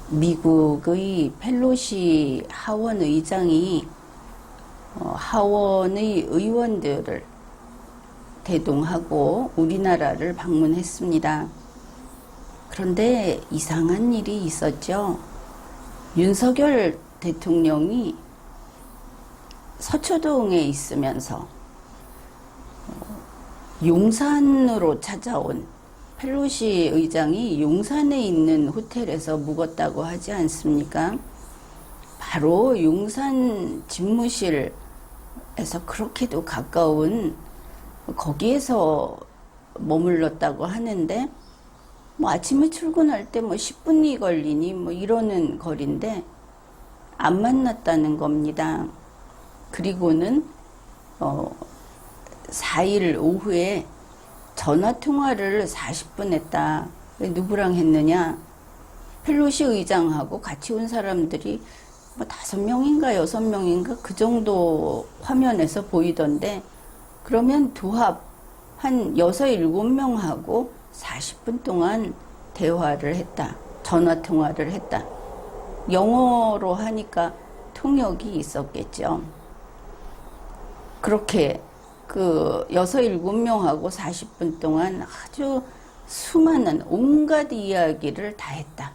미국의 펠로시 하원 의장이 하원의 의원들을 대동하고 우리나라를 방문했습니다. 그런데 이상한 일이 있었죠. 윤석열 대통령이 서초동에 있으면서 용산으로 찾아온 펠로시 의장이 용산에 있는 호텔에서 묵었다고 하지 않습니까? 바로 용산 집무실에서 그렇게도 가까운 거기에서 머물렀다고 하는데, 뭐 아침에 출근할 때 뭐 10분이 걸리니 뭐 이러는 거리인데 안 만났다는 겁니다. 그리고는 4일 오후에 전화 통화를 40분 했다. 누구랑 했느냐? 펠로시 의장하고 같이 온 사람들이 뭐 5명인가 6명인가 그 정도 화면에서 보이던데, 그러면 도합 한 6, 7명하고 40분 동안 대화를 했다. 전화 통화를 했다. 영어로 하니까 통역이 있었겠죠. 그렇게 그 6, 7명하고 40분 동안 아주 수많은 온갖 이야기를 다 했다.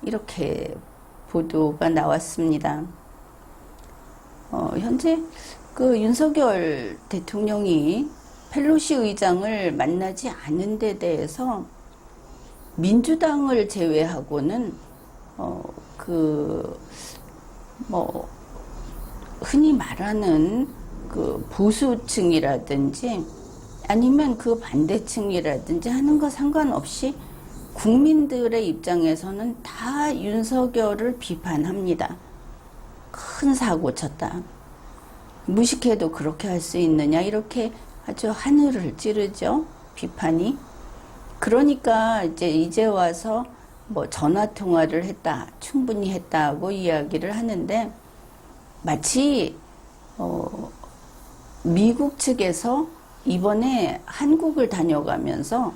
이렇게 보도가 나왔습니다. 현재 그 윤석열 대통령이 펠로시 의장을 만나지 않은 데 대해서 민주당을 제외하고는 흔히 말하는 그 보수층이라든지 아니면 그 반대층이라든지 하는 거 상관없이 국민들의 입장에서는 다 윤석열을 비판합니다. 큰 사고 쳤다. 무식해도 그렇게 할 수 있느냐, 이렇게 아주 하늘을 찌르죠, 비판이. 그러니까 이제 와서 뭐 전화 통화를 했다, 충분히 했다고 이야기를 하는데, 마치 미국 측에서 이번에 한국을 다녀가면서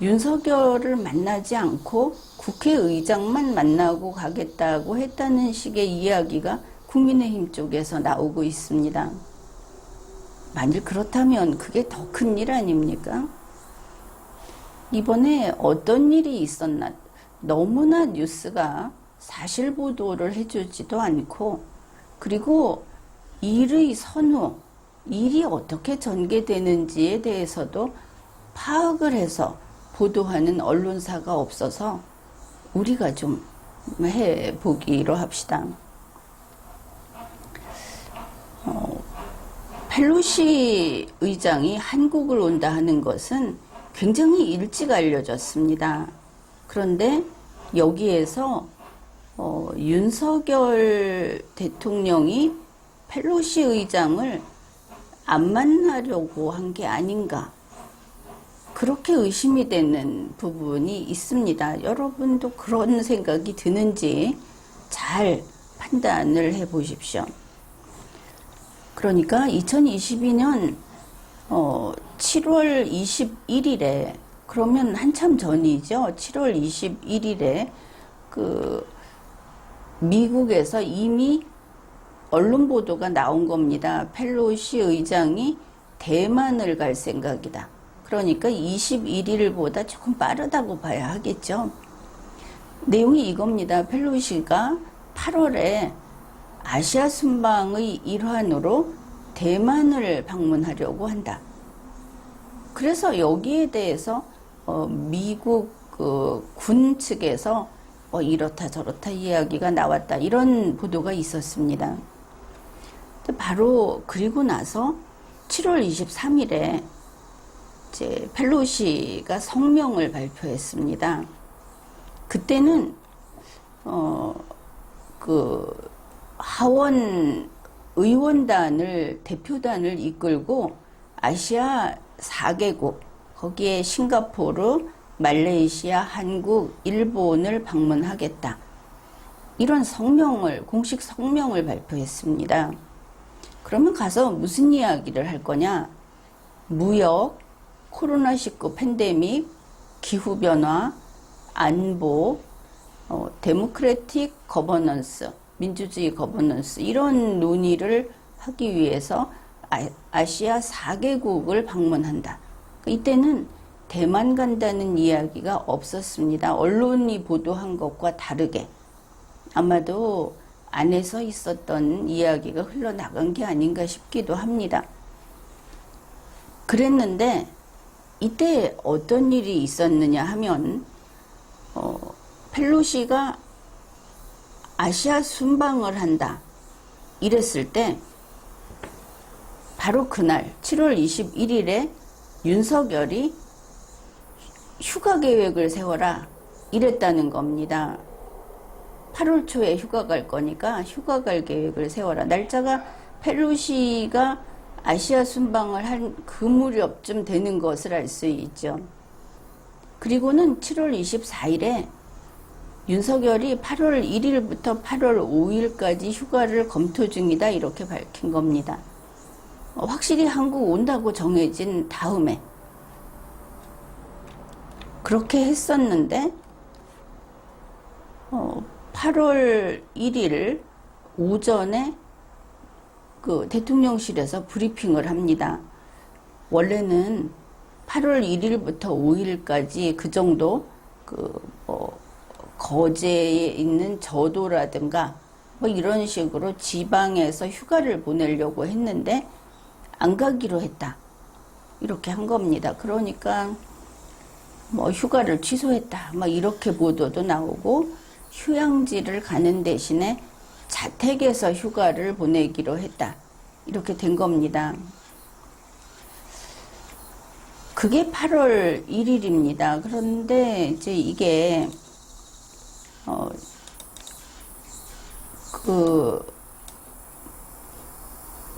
윤석열을 만나지 않고 국회의장만 만나고 가겠다고 했다는 식의 이야기가 국민의힘 쪽에서 나오고 있습니다. 만일 그렇다면 그게 더 큰 일 아닙니까? 이번에 어떤 일이 있었나, 너무나 뉴스가 사실 보도를 해주지도 않고, 그리고 일의 선후, 일이 어떻게 전개되는지에 대해서도 파악을 해서 보도하는 언론사가 없어서 우리가 좀 해보기로 합시다. 펠로시 의장이 한국을 온다 하는 것은 굉장히 일찍 알려졌습니다. 그런데 여기에서 윤석열 대통령이 펠로시 의장을 안 만나려고 한 게 아닌가, 그렇게 의심이 되는 부분이 있습니다. 여러분도 그런 생각이 드는지 잘 판단을 해 보십시오. 그러니까 2022년 7월 21일에, 그러면 한참 전이죠. 7월 21일에 그 미국에서 이미 언론 보도가 나온 겁니다. 펠로시 의장이 대만을 갈 생각이다. 그러니까 21일보다 조금 빠르다고 봐야 하겠죠. 내용이 이겁니다. 펠로시가 8월에 아시아 순방의 일환으로 대만을 방문하려고 한다. 그래서 여기에 대해서 미국 군 측에서 이렇다 저렇다 이야기가 나왔다, 이런 보도가 있었습니다. 바로 그리고 나서 7월 23일에 이제 펠로시가 성명을 발표했습니다. 그때는 그 하원 의원단을, 대표단을 이끌고 아시아 4개국, 거기에 싱가포르, 말레이시아, 한국, 일본을 방문하겠다, 이런 성명을, 공식 성명을 발표했습니다. 그러면 가서 무슨 이야기를 할 거냐? 무역, 코로나19 팬데믹, 기후변화, 안보, 데모크래틱 거버넌스, 민주주의 거버넌스 이런 논의를 하기 위해서 아시아 4개국을 방문한다. 이때는 대만 간다는 이야기가 없었습니다. 언론이 보도한 것과 다르게 아마도 안에서 있었던 이야기가 흘러나간 게 아닌가 싶기도 합니다. 그랬는데 이때 어떤 일이 있었느냐 하면 펠로시가 아시아 순방을 한다 이랬을 때 바로 그날 7월 21일에 윤석열이 휴가 계획을 세워라 이랬다는 겁니다. 8월 초에 휴가 갈 거니까 휴가 갈 계획을 세워라. 날짜가 펠로시가 아시아 순방을 한 그 무렵쯤 되는 것을 알 수 있죠. 그리고는 7월 24일에 윤석열이 8월 1일부터 8월 5일까지 휴가를 검토 중이다 이렇게 밝힌 겁니다. 확실히 한국 온다고 정해진 다음에 그렇게 했었는데 8월 1일 오전에 그 대통령실에서 브리핑을 합니다. 원래는 8월 1일부터 5일까지 그 정도 거제에 있는 저도라든가 이런 식으로 지방에서 휴가를 보내려고 했는데 안 가기로 했다. 이렇게 한 겁니다. 그러니까 휴가를 취소했다. 이렇게 보도도 나오고 휴양지를 가는 대신에 자택에서 휴가를 보내기로 했다. 이렇게 된 겁니다. 그게 8월 1일입니다. 그런데 이제 이게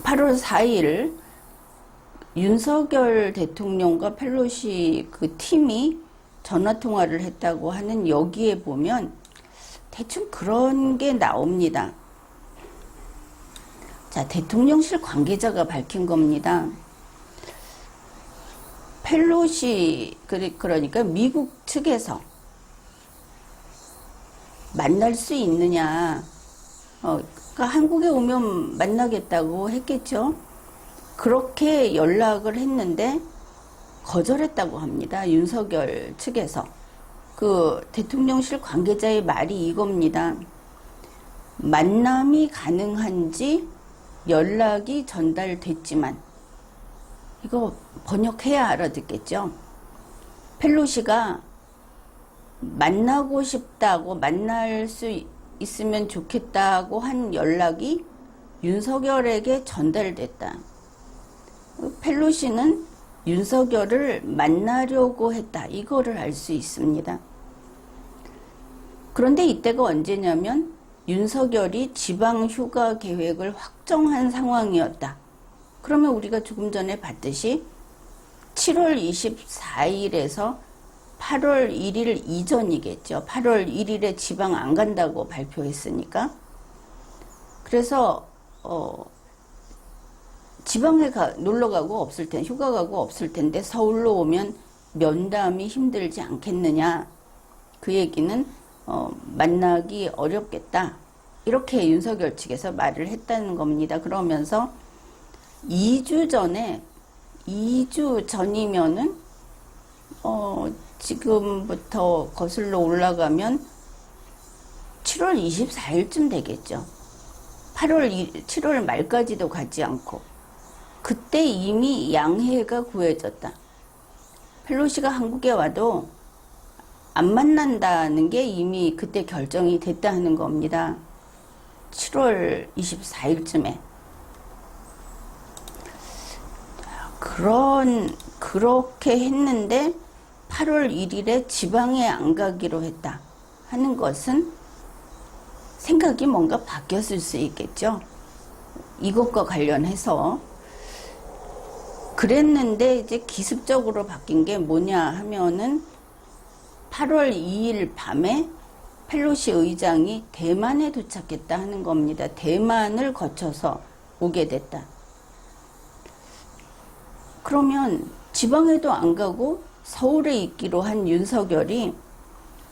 8월 4일 윤석열 대통령과 펠로시 그 팀이 전화 통화를 했다고 하는 여기에 보면 대충 그런 게 나옵니다. 자, 대통령실 관계자가 밝힌 겁니다. 펠로시, 그러니까 미국 측에서 만날 수 있느냐. 그러니까 한국에 오면 만나겠다고 했겠죠. 그렇게 연락을 했는데 거절했다고 합니다. 윤석열 측에서. 그 대통령실 관계자의 말이 이겁니다. 만남이 가능한지 연락이 전달됐지만, 이거 번역해야 알아듣겠죠. 펠로시가 만나고 싶다고, 만날 수 있으면 좋겠다고 한 연락이 윤석열에게 전달됐다. 펠로시는 윤석열을 만나려고 했다. 이거를 알 수 있습니다. 그런데 이때가 언제냐면 윤석열이 지방 휴가 계획을 확정한 상황이었다. 그러면 우리가 조금 전에 봤듯이 7월 24일에서 8월 1일 이전이겠죠. 8월 1일에 지방 안 간다고 발표했으니까. 그래서 지방에 놀러 가고 없을 텐데, 휴가 가고 없을 텐데 서울로 오면 면담이 힘들지 않겠느냐. 그 얘기는 만나기 어렵겠다. 이렇게 윤석열 측에서 말을 했다는 겁니다. 그러면서 2주 전이면은 지금부터 거슬러 올라가면 7월 24일쯤 되겠죠. 7월 말까지도 가지 않고 그때 이미 양해가 구해졌다. 펠로시가 한국에 와도 안 만난다는 게 이미 그때 결정이 됐다 하는 겁니다. 7월 24일쯤에. 그렇게 했는데 8월 1일에 지방에 안 가기로 했다 하는 것은 생각이 뭔가 바뀌었을 수 있겠죠. 이것과 관련해서. 그랬는데 이제 기습적으로 바뀐 게 뭐냐 하면은 8월 2일 밤에 펠로시 의장이 대만에 도착했다 하는 겁니다. 대만을 거쳐서 오게 됐다. 그러면 지방에도 안 가고 서울에 있기로 한 윤석열이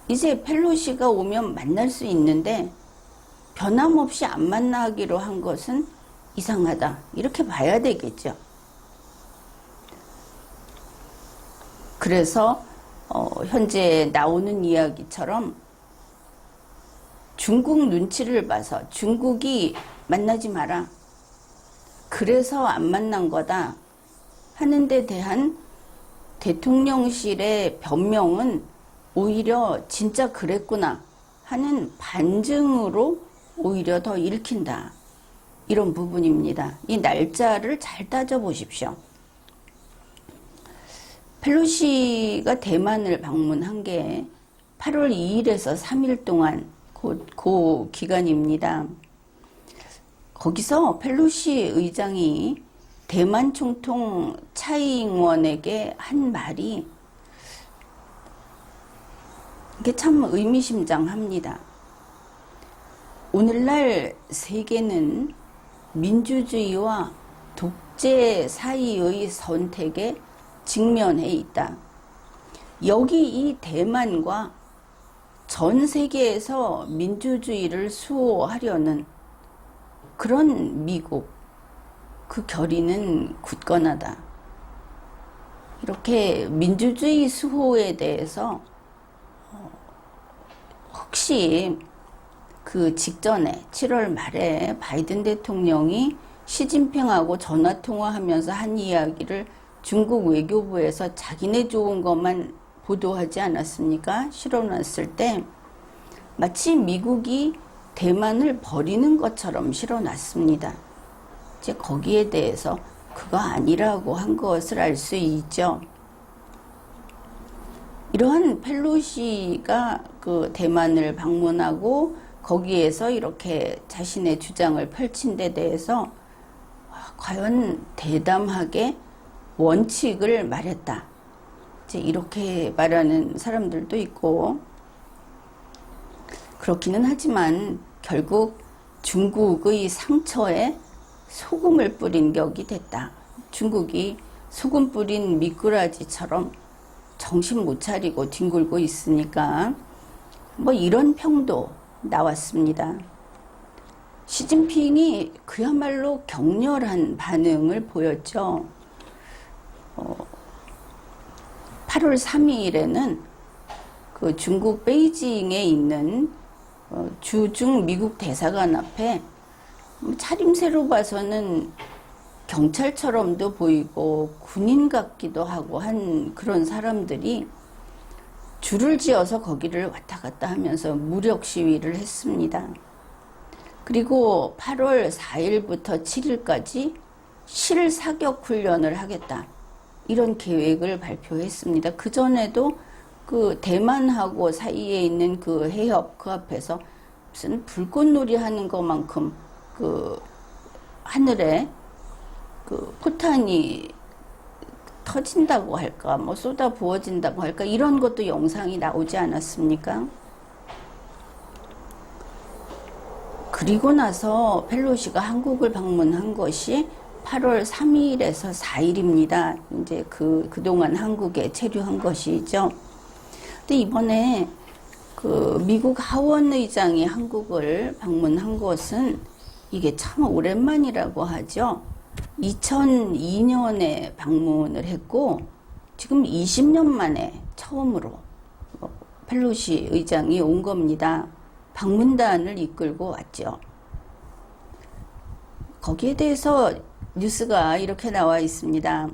이제 펠로시가 오면 만날 수 있는데 변함없이 안 만나기로 한 것은 이상하다. 이렇게 봐야 되겠죠. 그래서 현재 나오는 이야기처럼 중국 눈치를 봐서 중국이 만나지 마라. 그래서 안 만난 거다 하는 데 대한 대통령실의 변명은 오히려 진짜 그랬구나 하는 반증으로 오히려 더 읽힌다. 이런 부분입니다. 이 날짜를 잘 따져보십시오. 펠로시가 대만을 방문한 게 8월 2일에서 3일 동안 그 기간입니다. 거기서 펠로시 의장이 대만 총통 차이잉원에게 한 말이 이게 참 의미심장합니다. 오늘날 세계는 민주주의와 독재 사이의 선택에 직면해 있다. 여기 이 대만과 전 세계에서 민주주의를 수호하려는 그런 미국, 그 결의는 굳건하다. 이렇게 민주주의 수호에 대해서 혹시 그 직전에 7월 말에 바이든 대통령이 시진핑하고 전화통화하면서 한 이야기를 중국 외교부에서 자기네 좋은 것만 보도하지 않았습니까? 실어놨을 때 마치 미국이 대만을 버리는 것처럼 실어놨습니다. 이제 거기에 대해서 그거 아니라고 한 것을 알 수 있죠. 이러한 펠로시가 그 대만을 방문하고 거기에서 이렇게 자신의 주장을 펼친 데 대해서 과연 대담하게 원칙을 말했다. 이제 이렇게 말하는 사람들도 있고, 그렇기는 하지만 결국 중국의 상처에 소금을 뿌린 격이 됐다. 중국이 소금 뿌린 미꾸라지처럼 정신 못 차리고 뒹굴고 있으니까 뭐 이런 평도 나왔습니다. 시진핑이 그야말로 격렬한 반응을 보였죠. 8월 3일에는 그 중국 베이징에 있는 주중 미국 대사관 앞에 차림새로 봐서는 경찰처럼도 보이고 군인 같기도 하고 한 그런 사람들이 줄을 지어서 거기를 왔다 갔다 하면서 무력 시위를 했습니다. 그리고 8월 4일부터 7일까지 실사격 훈련을 하겠다. 이런 계획을 발표했습니다. 그전에도 그 대만하고 사이에 있는 그 해협 그 앞에서 무슨 불꽃놀이 하는 것만큼 그 하늘에 그 포탄이 터진다고 할까, 뭐 쏟아 부어진다고 할까, 이런 것도 영상이 나오지 않았습니까? 그리고 나서 펠로시가 한국을 방문한 것이 8월 3일에서 4일입니다. 이제 그동안 한국에 체류한 것이죠. 근데 이번에 그 미국 하원 의장이 한국을 방문한 것은 이게 참 오랜만이라고 하죠. 2002년에 방문을 했고 지금 20년 만에 처음으로 펠로시 의장이 온 겁니다. 방문단을 이끌고 왔죠. 거기에 대해서 뉴스가 이렇게 나와 있습니다.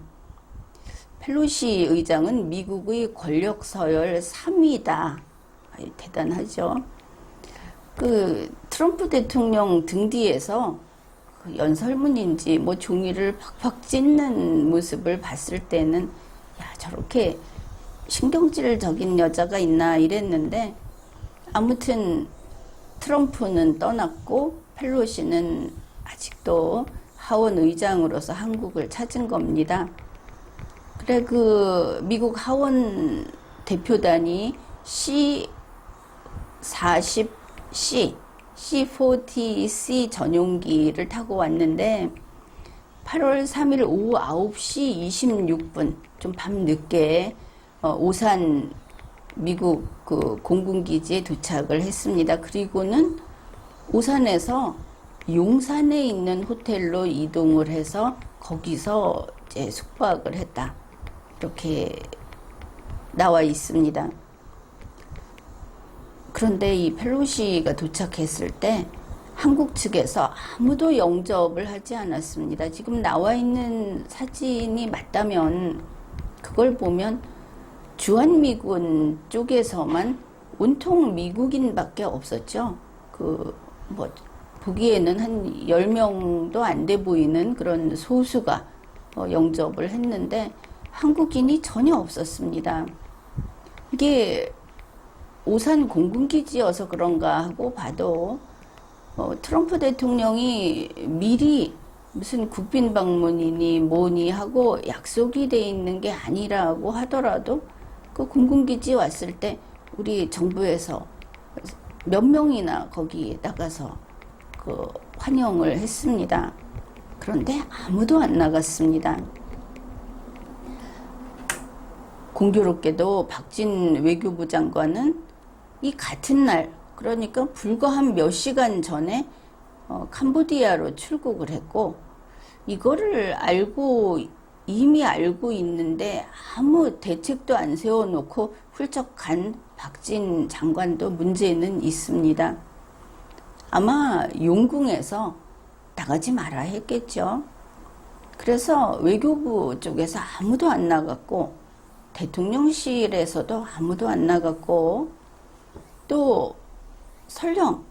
펠로시 의장은 미국의 권력 서열 3위다. 대단하죠. 그 트럼프 대통령 등 뒤에서 그 연설문인지 뭐 종이를 팍팍 찢는 모습을 봤을 때는 야, 저렇게 신경질적인 여자가 있나 이랬는데, 아무튼 트럼프는 떠났고 펠로시는 아직도 하원 의장으로서 한국을 찾은 겁니다. 그래, 그 미국 하원 대표단이 C40C 전용기를 타고 왔는데 8월 3일 오후 9시 26분 좀 밤늦게 오산 미국 그 공군기지에 도착을 했습니다. 그리고는 오산에서 용산에 있는 호텔로 이동을 해서 거기서 이제 숙박을 했다. 이렇게 나와 있습니다. 그런데 이 펠로시가 도착했을 때 한국 측에서 아무도 영접을 하지 않았습니다. 지금 나와 있는 사진이 맞다면 그걸 보면 주한미군 쪽에서만 온통 미국인밖에 없었죠. 보기에는 한 10명도 안 돼 보이는 그런 소수가 영접을 했는데 한국인이 전혀 없었습니다. 이게 오산 공군기지여서 그런가 하고 봐도 트럼프 대통령이 미리 무슨 국빈 방문이니 뭐니 하고 약속이 돼 있는 게 아니라고 하더라도 그 공군기지 왔을 때 우리 정부에서 몇 명이나 거기 나가서 그 환영을 했습니다. 그런데 아무도 안 나갔습니다. 공교롭게도 박진 외교부 장관은 이 같은 날, 그러니까 불과 한 몇 시간 전에 캄보디아로 출국을 했고, 이거를 이미 알고 있는데 아무 대책도 안 세워놓고 훌쩍 간 박진 장관도 문제는 있습니다. 아마 용궁에서 나가지 말아야 했겠죠. 그래서 외교부 쪽에서 아무도 안 나갔고, 대통령실에서도 아무도 안 나갔고, 또 설령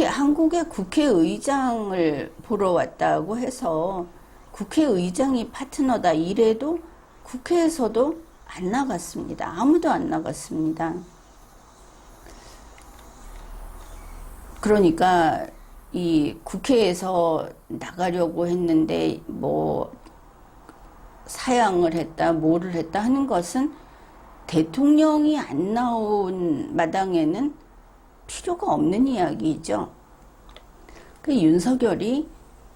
한국의 국회의장을 보러 왔다고 해서 국회의장이 파트너다 이래도 국회에서도 안 나갔습니다. 아무도 안 나갔습니다. 그러니까 이 국회에서 나가려고 했는데 뭐 사양을 했다, 뭐를 했다 하는 것은 대통령이 안 나온 마당에는 필요가 없는 이야기죠. 그 윤석열이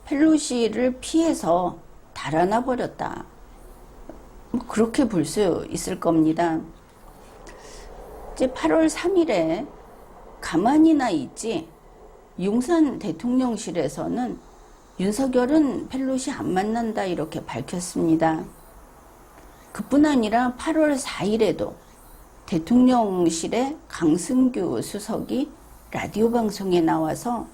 펠로시를 피해서 달아나 버렸다. 그렇게 볼 수 있을 겁니다. 이제 8월 3일에 가만히나 있지 용산 대통령실에서는 윤석열은 펠로시 안 만난다 이렇게 밝혔습니다. 그뿐 아니라 8월 4일에도 대통령실의 강승규 수석이 라디오 방송에 나와서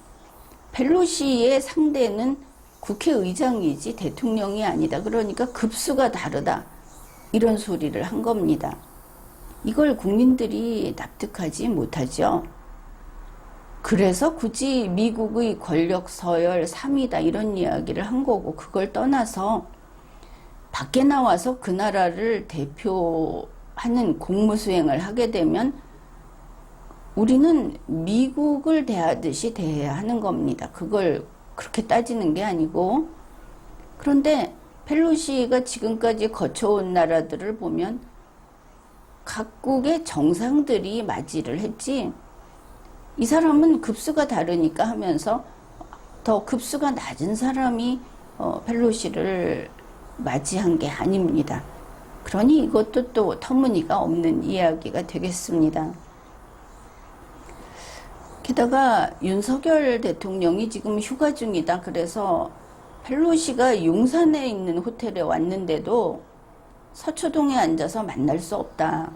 펠로시의 상대는 국회의장이지 대통령이 아니다. 그러니까 급수가 다르다. 이런 소리를 한 겁니다. 이걸 국민들이 납득하지 못하죠. 그래서 굳이 미국의 권력 서열 3위다 이런 이야기를 한 거고, 그걸 떠나서 밖에 나와서 그 나라를 대표하는 공무수행을 하게 되면 우리는 미국을 대하듯이 대해야 하는 겁니다. 그걸 그렇게 따지는 게 아니고. 그런데 펠로시가 지금까지 거쳐온 나라들을 보면 각국의 정상들이 맞이를 했지, 이 사람은 급수가 다르니까 하면서 더 급수가 낮은 사람이 펠로시를 맞이한 게 아닙니다. 그러니 이것도 또 터무니가 없는 이야기가 되겠습니다. 게다가 윤석열 대통령이 지금 휴가 중이다. 그래서 펠로시가 용산에 있는 호텔에 왔는데도 서초동에 앉아서 만날 수 없다.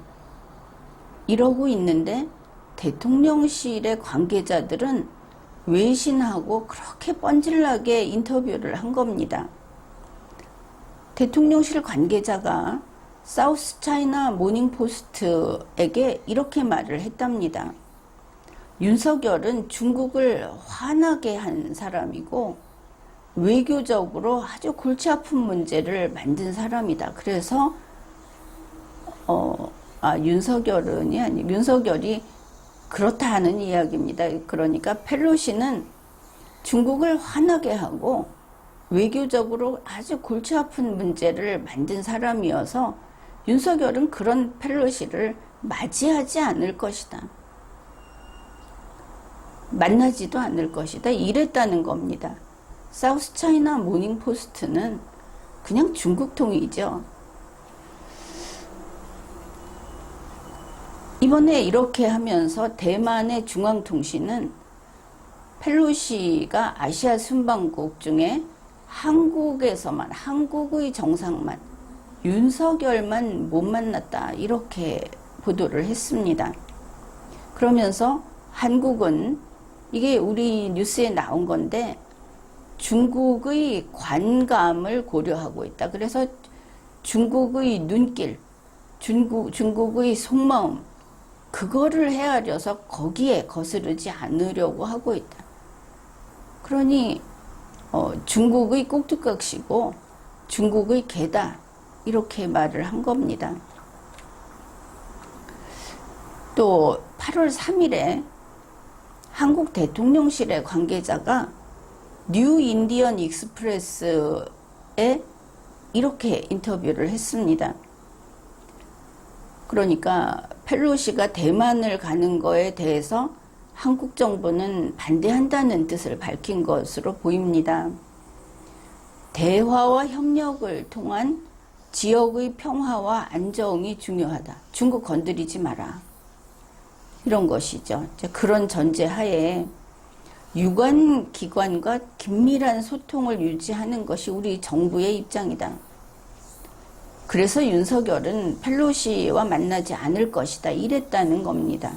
이러고 있는데 대통령실의 관계자들은 외신하고 그렇게 뻔질나게 인터뷰를 한 겁니다. 대통령실 관계자가 사우스차이나 모닝포스트에게 이렇게 말을 했답니다. 윤석열은 중국을 화나게 한 사람이고 외교적으로 아주 골치 아픈 문제를 만든 사람이다. 그래서 윤석열이 그렇다는 이야기입니다. 그러니까 펠로시는 중국을 화나게 하고 외교적으로 아주 골치 아픈 문제를 만든 사람이어서 윤석열은 그런 펠로시를 맞이하지 않을 것이다. 만나지도 않을 것이다. 이랬다는 겁니다. 사우스차이나 모닝포스트는 그냥 중국통이죠. 이번에 이렇게 하면서 대만의 중앙통신은 펠로시가 아시아 순방국 중에 한국에서만, 한국의 정상만, 윤석열만 못 만났다, 이렇게 보도를 했습니다. 그러면서 한국은, 이게 우리 뉴스에 나온 건데, 중국의 관감을 고려하고 있다. 그래서 중국의 눈길, 중국의 속마음, 그거를 헤아려서 거기에 거스르지 않으려고 하고 있다. 그러니 중국의 꼭두각시고 중국의 개다, 이렇게 말을 한 겁니다. 또 8월 3일에 한국 대통령실의 관계자가 뉴 인디언 익스프레스에 이렇게 인터뷰를 했습니다. 그러니까 펠로시가 대만을 가는 거에 대해서 한국 정부는 반대한다는 뜻을 밝힌 것으로 보입니다. 대화와 협력을 통한 지역의 평화와 안정이 중요하다. 중국 건드리지 마라. 이런 것이죠. 그런 전제하에 유관 기관과 긴밀한 소통을 유지하는 것이 우리 정부의 입장이다. 그래서 윤석열은 펠로시와 만나지 않을 것이다, 이랬다는 겁니다.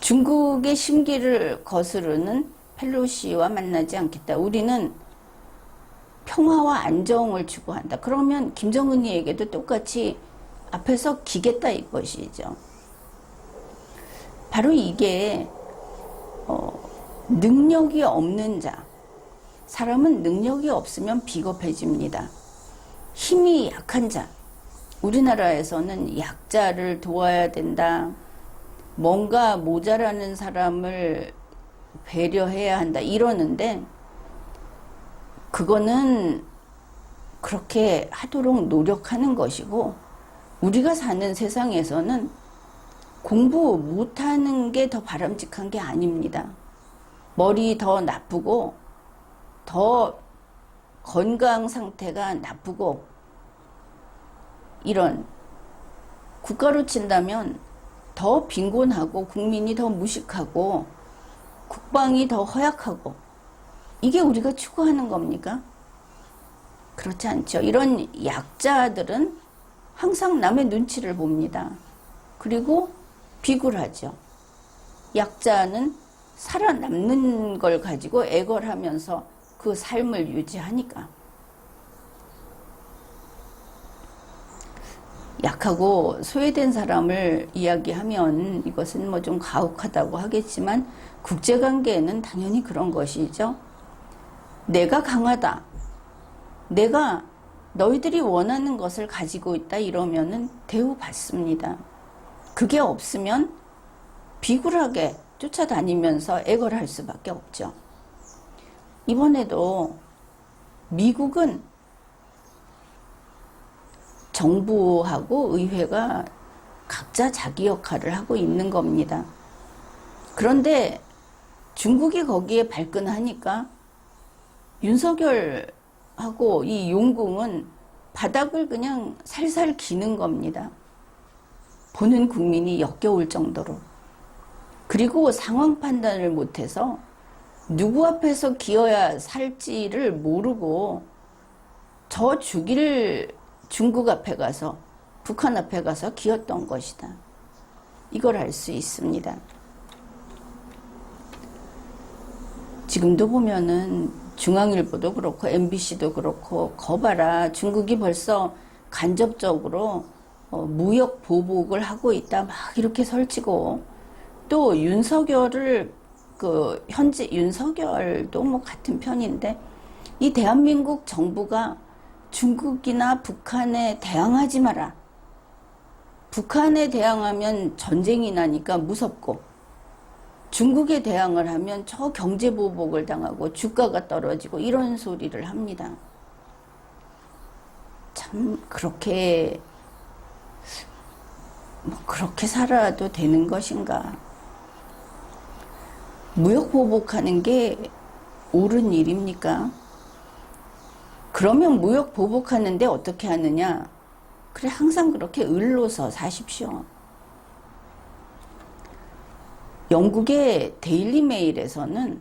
중국의 심기를 거스르는 펠로시와 만나지 않겠다. 우리는 평화와 안정을 추구한다. 그러면 김정은이에게도 똑같이 앞에서 기겠다, 이것이죠. 바로 이게 능력이 없는 자, 사람은 능력이 없으면 비겁해집니다. 힘이 약한 자, 우리나라에서는 약자를 도와야 된다, 뭔가 모자라는 사람을 배려해야 한다, 이러는데 그거는 그렇게 하도록 노력하는 것이고, 우리가 사는 세상에서는 공부 못하는 게 더 바람직한 게 아닙니다. 머리 더 나쁘고 더 건강 상태가 나쁘고, 이런, 국가로 친다면 더 빈곤하고 국민이 더 무식하고 국방이 더 허약하고, 이게 우리가 추구하는 겁니까? 그렇지 않죠. 이런 약자들은 항상 남의 눈치를 봅니다. 그리고 비굴하죠. 약자는 살아남는 걸 가지고 애걸하면서 그 삶을 유지하니까. 약하고 소외된 사람을 이야기하면 이것은 뭐 좀 가혹하다고 하겠지만, 국제관계에는 당연히 그런 것이죠. 내가 강하다, 내가 너희들이 원하는 것을 가지고 있다, 이러면은 대우받습니다. 그게 없으면 비굴하게 쫓아다니면서 애걸할 수밖에 없죠. 이번에도 미국은 정부하고 의회가 각자 자기 역할을 하고 있는 겁니다. 그런데 중국이 거기에 발끈하니까 윤석열하고 이 용궁은 바닥을 그냥 살살 기는 겁니다. 보는 국민이 역겨울 정도로. 그리고 상황 판단을 못해서 누구 앞에서 기어야 살지를 모르고 저 죽일 중국 앞에 가서, 북한 앞에 가서 기었던 것이다. 이걸 알 수 있습니다. 지금도 보면은 중앙일보도 그렇고 MBC도 그렇고, 거봐라, 중국이 벌써 간접적으로 무역 보복을 하고 있다, 막 이렇게 설치고, 또 윤석열을 현재 윤석열도 뭐 같은 편인데, 이 대한민국 정부가 중국이나 북한에 대항하지 마라. 북한에 대항하면 전쟁이 나니까 무섭고, 중국에 대항을 하면 저 경제 보복을 당하고 주가가 떨어지고, 이런 소리를 합니다. 참 그렇게 살아도 되는 것인가? 무역 보복하는 게 옳은 일입니까? 그러면 무역 보복하는데 어떻게 하느냐? 그래, 항상 그렇게 을로서 사십시오. 영국의 데일리 메일에서는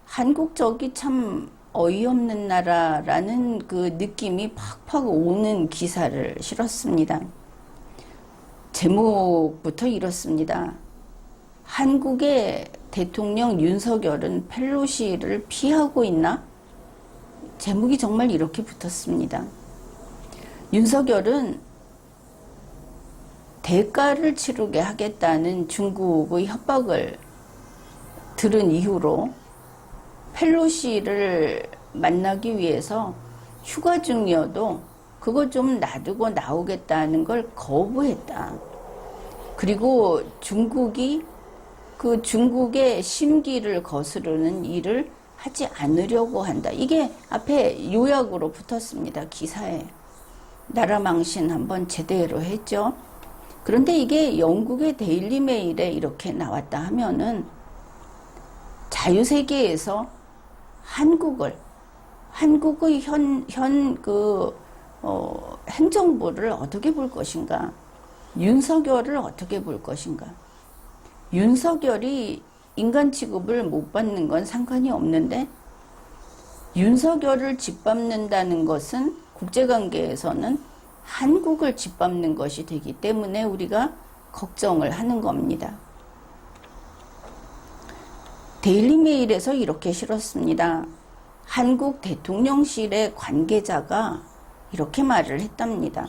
한국적이 참 어이없는 나라라는 그 느낌이 팍팍 오는 기사를 실었습니다. 제목부터 이렇습니다. 한국의 대통령 윤석열은 펠로시를 피하고 있나? 제목이 정말 이렇게 붙었습니다. 윤석열은 대가를 치르게 하겠다는 중국의 협박을 들은 이후로 펠로시를 만나기 위해서 휴가 중이어도 그거 좀 놔두고 나오겠다는 걸 거부했다. 그리고 중국이 그 중국의 심기를 거스르는 일을 하지 않으려고 한다. 이게 앞에 요약으로 붙었습니다. 기사에. 나라 망신 한번 제대로 했죠. 그런데 이게 영국의 데일리 메일에 이렇게 나왔다 하면은 자유세계에서 한국의 행정부를 어떻게 볼 것인가? 윤석열을 어떻게 볼 것인가? 윤석열이 인간 취급을 못 받는 건 상관이 없는데 윤석열을 짓밟는다는 것은 국제관계에서는 한국을 짓밟는 것이 되기 때문에 우리가 걱정을 하는 겁니다. 데일리메일에서 이렇게 실었습니다. 한국 대통령실의 관계자가 이렇게 말을 했답니다.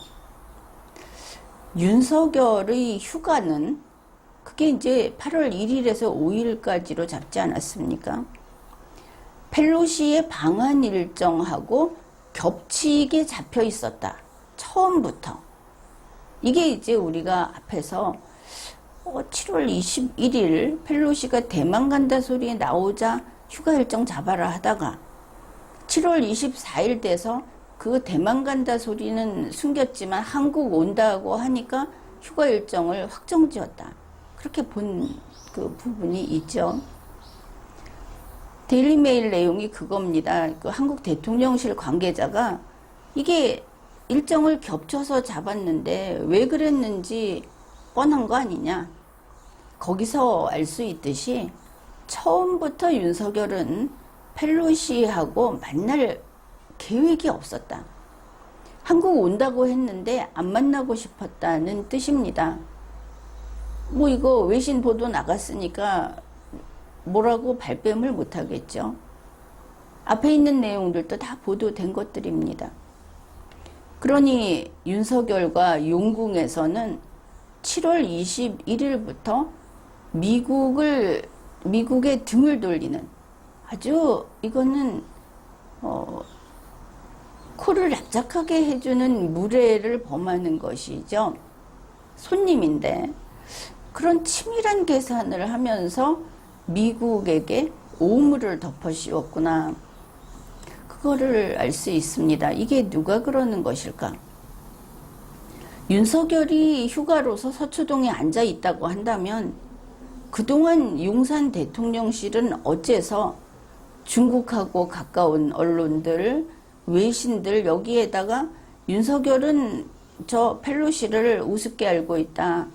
윤석열의 휴가는 그게 이제 8월 1일에서 5일까지로 잡지 않았습니까? 펠로시의 방한 일정하고 겹치게 잡혀 있었다. 처음부터. 이게 이제 우리가 앞에서 7월 21일 펠로시가 대만 간다 소리 나오자 휴가 일정 잡아라 하다가 7월 24일 돼서 그 대만 간다 소리는 숨겼지만 한국 온다고 하니까 휴가 일정을 확정지었다. 그렇게 본 그 부분이 있죠. 데일리메일 내용이 그겁니다. 그 한국 대통령실 관계자가 이게 일정을 겹쳐서 잡았는데 왜 그랬는지 뻔한 거 아니냐. 거기서 알 수 있듯이 처음부터 윤석열은 펠로시하고 만날 계획이 없었다. 한국 온다고 했는데 안 만나고 싶었다는 뜻입니다. 뭐 이거 외신 보도 나갔으니까 뭐라고 발뺌을 못하겠죠. 앞에 있는 내용들도 다 보도된 것들입니다. 그러니 윤석열과 용궁에서는 7월 21일부터 미국의 등을 돌리는 아주 이거는 코를 납작하게 해주는 무례를 범하는 것이죠. 손님인데 그런 치밀한 계산을 하면서 미국에게 오물을 덮어 씌웠구나. 그거를 알 수 있습니다. 이게 누가 그러는 것일까? 윤석열이 휴가로서 서초동에 앉아 있다고 한다면 그동안 용산 대통령실은 어째서 중국하고 가까운 언론들, 외신들 여기에다가 윤석열은 저 펠로시를 우습게 알고 있다.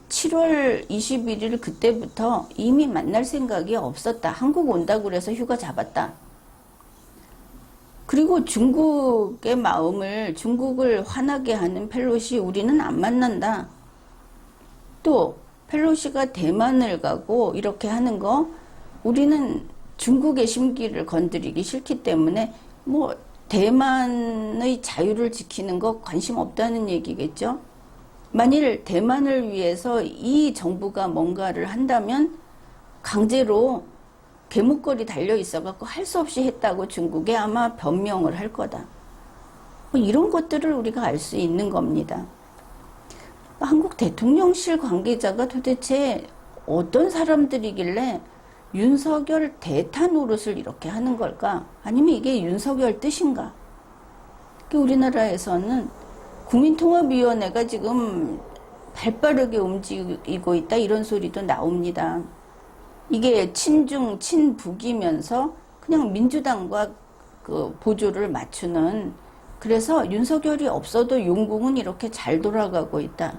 7월 21일 그때부터 이미 만날 생각이 없었다. 한국 온다고 그래서 휴가 잡았다. 그리고 중국의 마음을, 중국을 화나게 하는 펠로시 우리는 안 만난다. 또 펠로시가 대만을 가고 이렇게 하는 거 우리는 중국의 심기를 건드리기 싫기 때문에 뭐 대만의 자유를 지키는 거 관심 없다는 얘기겠죠. 만일 대만을 위해서 이 정부가 뭔가를 한다면 강제로 개목걸이 달려 있어갖고 할 수 없이 했다고 중국에 아마 변명을 할 거다. 뭐 이런 것들을 우리가 알 수 있는 겁니다. 한국 대통령실 관계자가 도대체 어떤 사람들이길래 윤석열 대타 노릇을 이렇게 하는 걸까? 아니면 이게 윤석열 뜻인가? 우리나라에서는 국민통합위원회가 지금 발빠르게 움직이고 있다 이런 소리도 나옵니다. 이게 친중, 친북이면서 그냥 민주당과 그 보조를 맞추는, 그래서 윤석열이 없어도 용궁은 이렇게 잘 돌아가고 있다.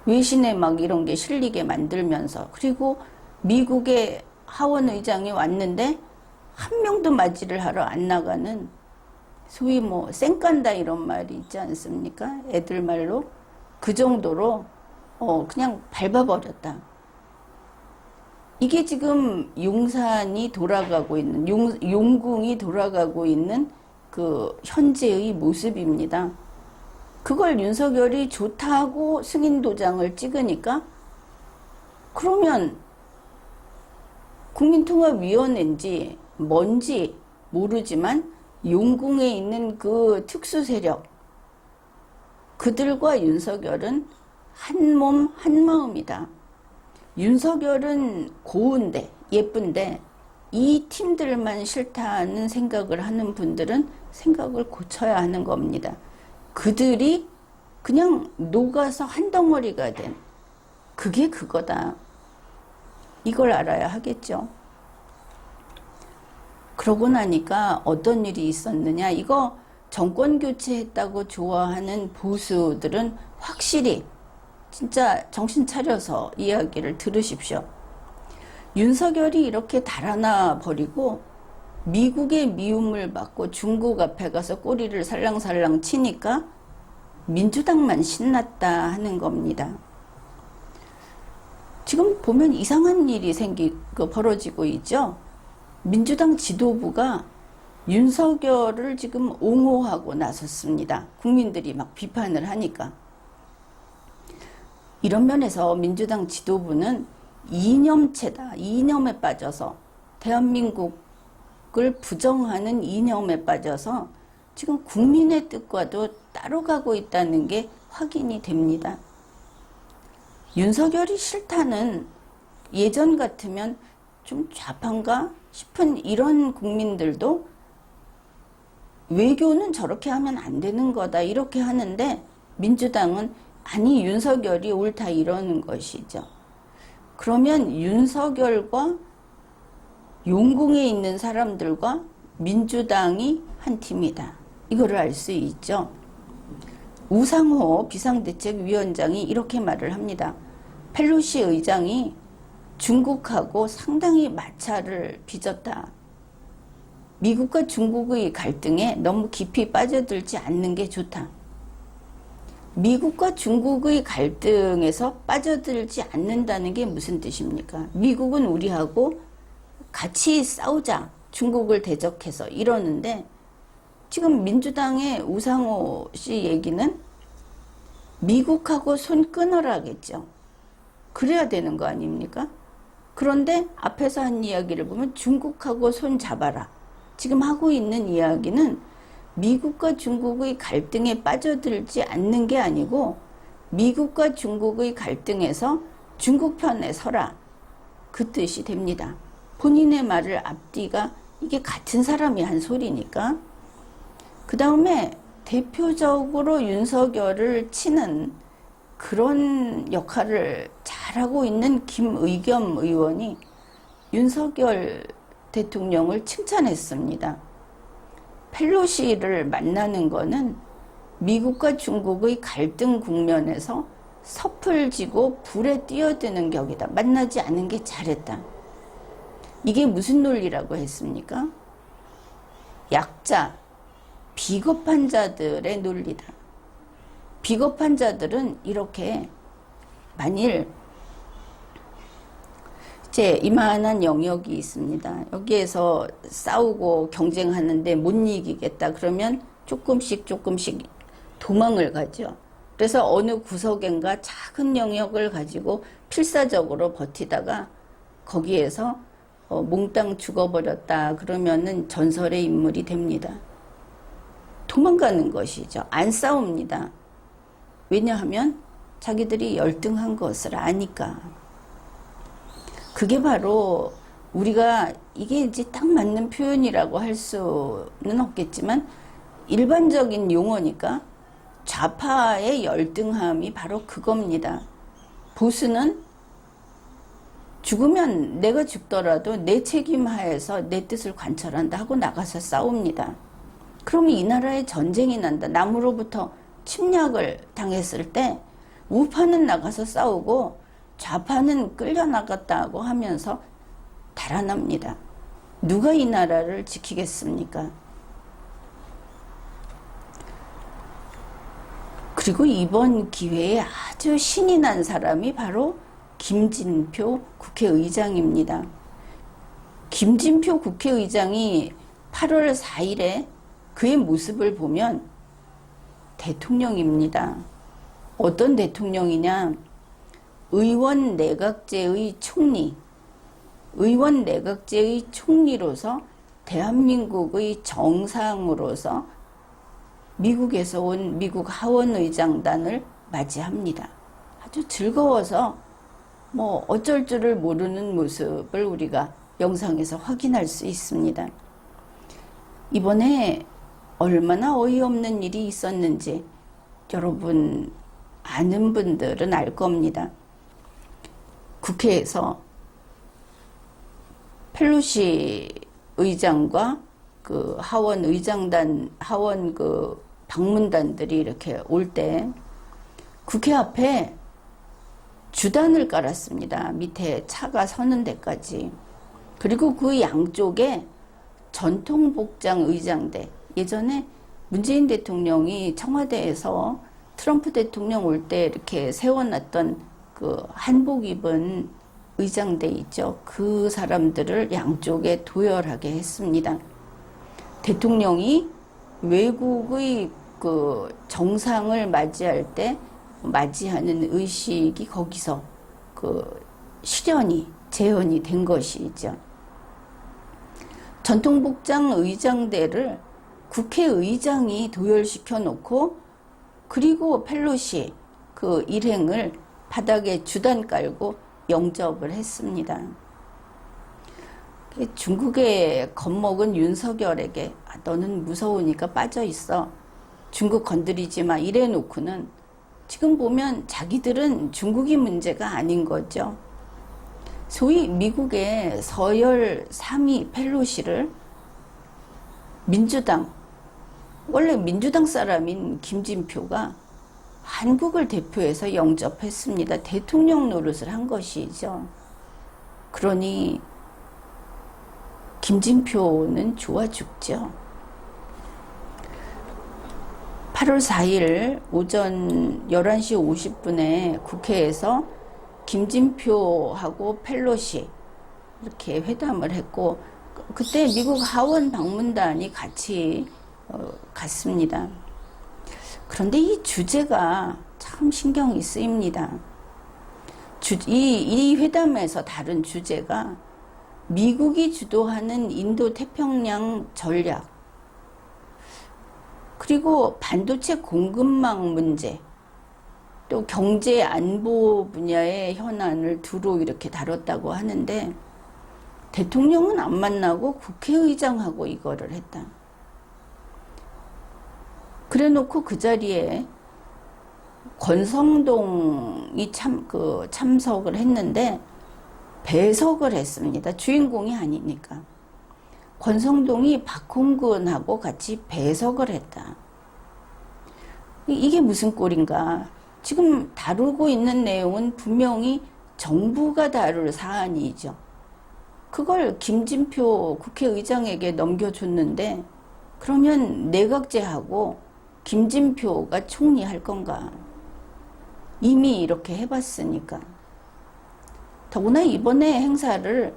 외신에 막 이런 게 실리게 만들면서, 그리고 미국의 하원 의장이 왔는데 한 명도 맞이를 하러 안 나가는 소위 뭐 쌩깐다 이런 말이 있지 않습니까? 애들 말로 그 정도로 그냥 밟아버렸다. 이게 지금 용산이 돌아가고 있는 용궁이 돌아가고 있는 그 현재의 모습입니다. 그걸 윤석열이 좋다고 승인 도장을 찍으니까 그러면 국민통합위원회인지 뭔지 모르지만 용궁에 있는 그 특수 세력 그들과 윤석열은 한 몸 한 마음이다. 윤석열은 고운데 예쁜데 이 팀들만 싫다는 생각을 하는 분들은 생각을 고쳐야 하는 겁니다. 그들이 그냥 녹아서 한 덩어리가 된 그게 그거다. 이걸 알아야 하겠죠. 그러고 나니까 어떤 일이 있었느냐. 이거 정권 교체했다고 좋아하는 보수들은 확실히 진짜 정신 차려서 이야기를 들으십시오. 윤석열이 이렇게 달아나 버리고 미국의 미움을 받고 중국 앞에 가서 꼬리를 살랑살랑 치니까 민주당만 신났다 하는 겁니다. 지금 보면 이상한 일이 벌어지고 있죠. 민주당 지도부가 윤석열을 지금 옹호하고 나섰습니다. 국민들이 막 비판을 하니까. 이런 면에서 민주당 지도부는 이념체다. 이념에 빠져서 대한민국을 부정하는 이념에 빠져서 지금 국민의 뜻과도 따로 가고 있다는 게 확인이 됩니다. 윤석열이 싫다는 예전 같으면 좀 좌파인가 싶은 이런 국민들도 외교는 저렇게 하면 안 되는 거다 이렇게 하는데 민주당은 아니 윤석열이 옳다 이러는 것이죠. 그러면 윤석열과 용궁에 있는 사람들과 민주당이 한 팀이다. 이거를 알 수 있죠. 우상호 비상대책위원장이 이렇게 말을 합니다. 펠로시 의장이 중국하고 상당히 마찰을 빚었다. 미국과 중국의 갈등에 너무 깊이 빠져들지 않는 게 좋다. 미국과 중국의 갈등에서 빠져들지 않는다는 게 무슨 뜻입니까? 미국은 우리하고 같이 싸우자. 중국을 대적해서 이러는데 지금 민주당의 우상호 씨 얘기는 미국하고 손 끊어라겠죠. 그래야 되는 거 아닙니까? 그런데 앞에서 한 이야기를 보면 중국하고 손 잡아라. 지금 하고 있는 이야기는 미국과 중국의 갈등에 빠져들지 않는 게 아니고 미국과 중국의 갈등에서 중국 편에 서라. 그 뜻이 됩니다. 본인의 말을 앞뒤가 이게 같은 사람이 한 소리니까. 그 다음에 대표적으로 윤석열을 치는 그런 역할을 잘하고 있는 김의겸 의원이 윤석열 대통령을 칭찬했습니다. 펠로시를 만나는 거는 미국과 중국의 갈등 국면에서 섭을 지고 불에 뛰어드는 격이다. 만나지 않은 게 잘했다. 이게 무슨 논리라고 했습니까? 약자, 비겁한 자들의 논리다. 비겁한 자들은 이렇게 만일 이제 이만한 영역이 있습니다. 여기에서 싸우고 경쟁하는데 못 이기겠다. 그러면 조금씩 도망을 가죠. 그래서 어느 구석인가 작은 영역을 가지고 필사적으로 버티다가 거기에서 몽땅 죽어버렸다. 그러면은 전설의 인물이 됩니다. 도망가는 것이죠. 안 싸웁니다. 왜냐하면 자기들이 열등한 것을 아니까. 그게 바로 우리가 이게 이제 딱 맞는 표현이라고 할 수는 없겠지만 일반적인 용어니까 좌파의 열등함이 바로 그겁니다. 보수는 죽으면 내가 죽더라도 내 책임 하에서 내 뜻을 관철한다 하고 나가서 싸웁니다. 그러면 이 나라에 전쟁이 난다. 남으로부터 침략을 당했을 때 우파는 나가서 싸우고 좌파는 끌려나갔다고 하면서 달아납니다. 누가 이 나라를 지키겠습니까? 그리고 이번 기회에 아주 신이 난 사람이 바로 김진표 국회의장입니다. 김진표 국회의장이 8월 4일에 그의 모습을 보면 대통령입니다. 어떤 대통령이냐? 의원 내각제의 총리, 의원 내각제의 총리로서 대한민국의 정상으로서 미국에서 온 미국 하원의장단을 맞이합니다. 아주 즐거워서 뭐 어쩔 줄을 모르는 모습을 우리가 영상에서 확인할 수 있습니다. 이번에 얼마나 어이없는 일이 있었는지 여러분 아는 분들은 알 겁니다. 국회에서 펠로시 의장과 그 하원 의장단, 하원 그 방문단들이 이렇게 올 때 국회 앞에 주단을 깔았습니다. 밑에 차가 서는 데까지. 그리고 그 양쪽에 전통복장 의장대, 예전에 문재인 대통령이 청와대에서 트럼프 대통령 올 때 이렇게 세워놨던 그 한복 입은 의장대 있죠. 그 사람들을 양쪽에 도열하게 했습니다. 대통령이 외국의 그 정상을 맞이할 때 맞이하는 의식이 거기서 그 실현이, 재현이 된 것이죠. 전통복장 의장대를 국회의장이 도열시켜 놓고 그리고 펠로시 그 일행을 바닥에 주단 깔고 영접을 했습니다. 중국에 겁먹은 윤석열에게 너는 무서우니까 빠져 있어. 중국 건드리지 마. 이래 놓고는 지금 보면 자기들은 중국이 문제가 아닌 거죠. 소위 미국의 서열 3위 펠로시를 민주당, 원래 민주당 사람인 김진표가 한국을 대표해서 영접했습니다. 대통령 노릇을 한 것이죠. 그러니 김진표는 좋아 죽죠. 8월 4일 오전 11시 50분에 국회에서 김진표하고 펠로시 이렇게 회담을 했고 그때 미국 하원 방문단이 같이 갔습니다. 그런데 이 주제가 참 신경이 쓰입니다. 이 회담에서 다룬 주제가 미국이 주도하는 인도 태평양 전략, 그리고 반도체 공급망 문제, 또 경제 안보 분야의 현안을 두루 이렇게 다뤘다고 하는데 대통령은 안 만나고 국회의장하고 이거를 했다. 그래 놓고 그 자리에 권성동이 참석을 했는데 배석을 했습니다. 주인공이 아니니까. 권성동이 박홍근하고 같이 배석을 했다. 이게 무슨 꼴인가? 지금 다루고 있는 내용은 분명히 정부가 다룰 사안이죠. 그걸 김진표 국회의장에게 넘겨줬는데 그러면 내각제하고 김진표가 총리할 건가? 이미 이렇게 해봤으니까. 더구나 이번에 행사를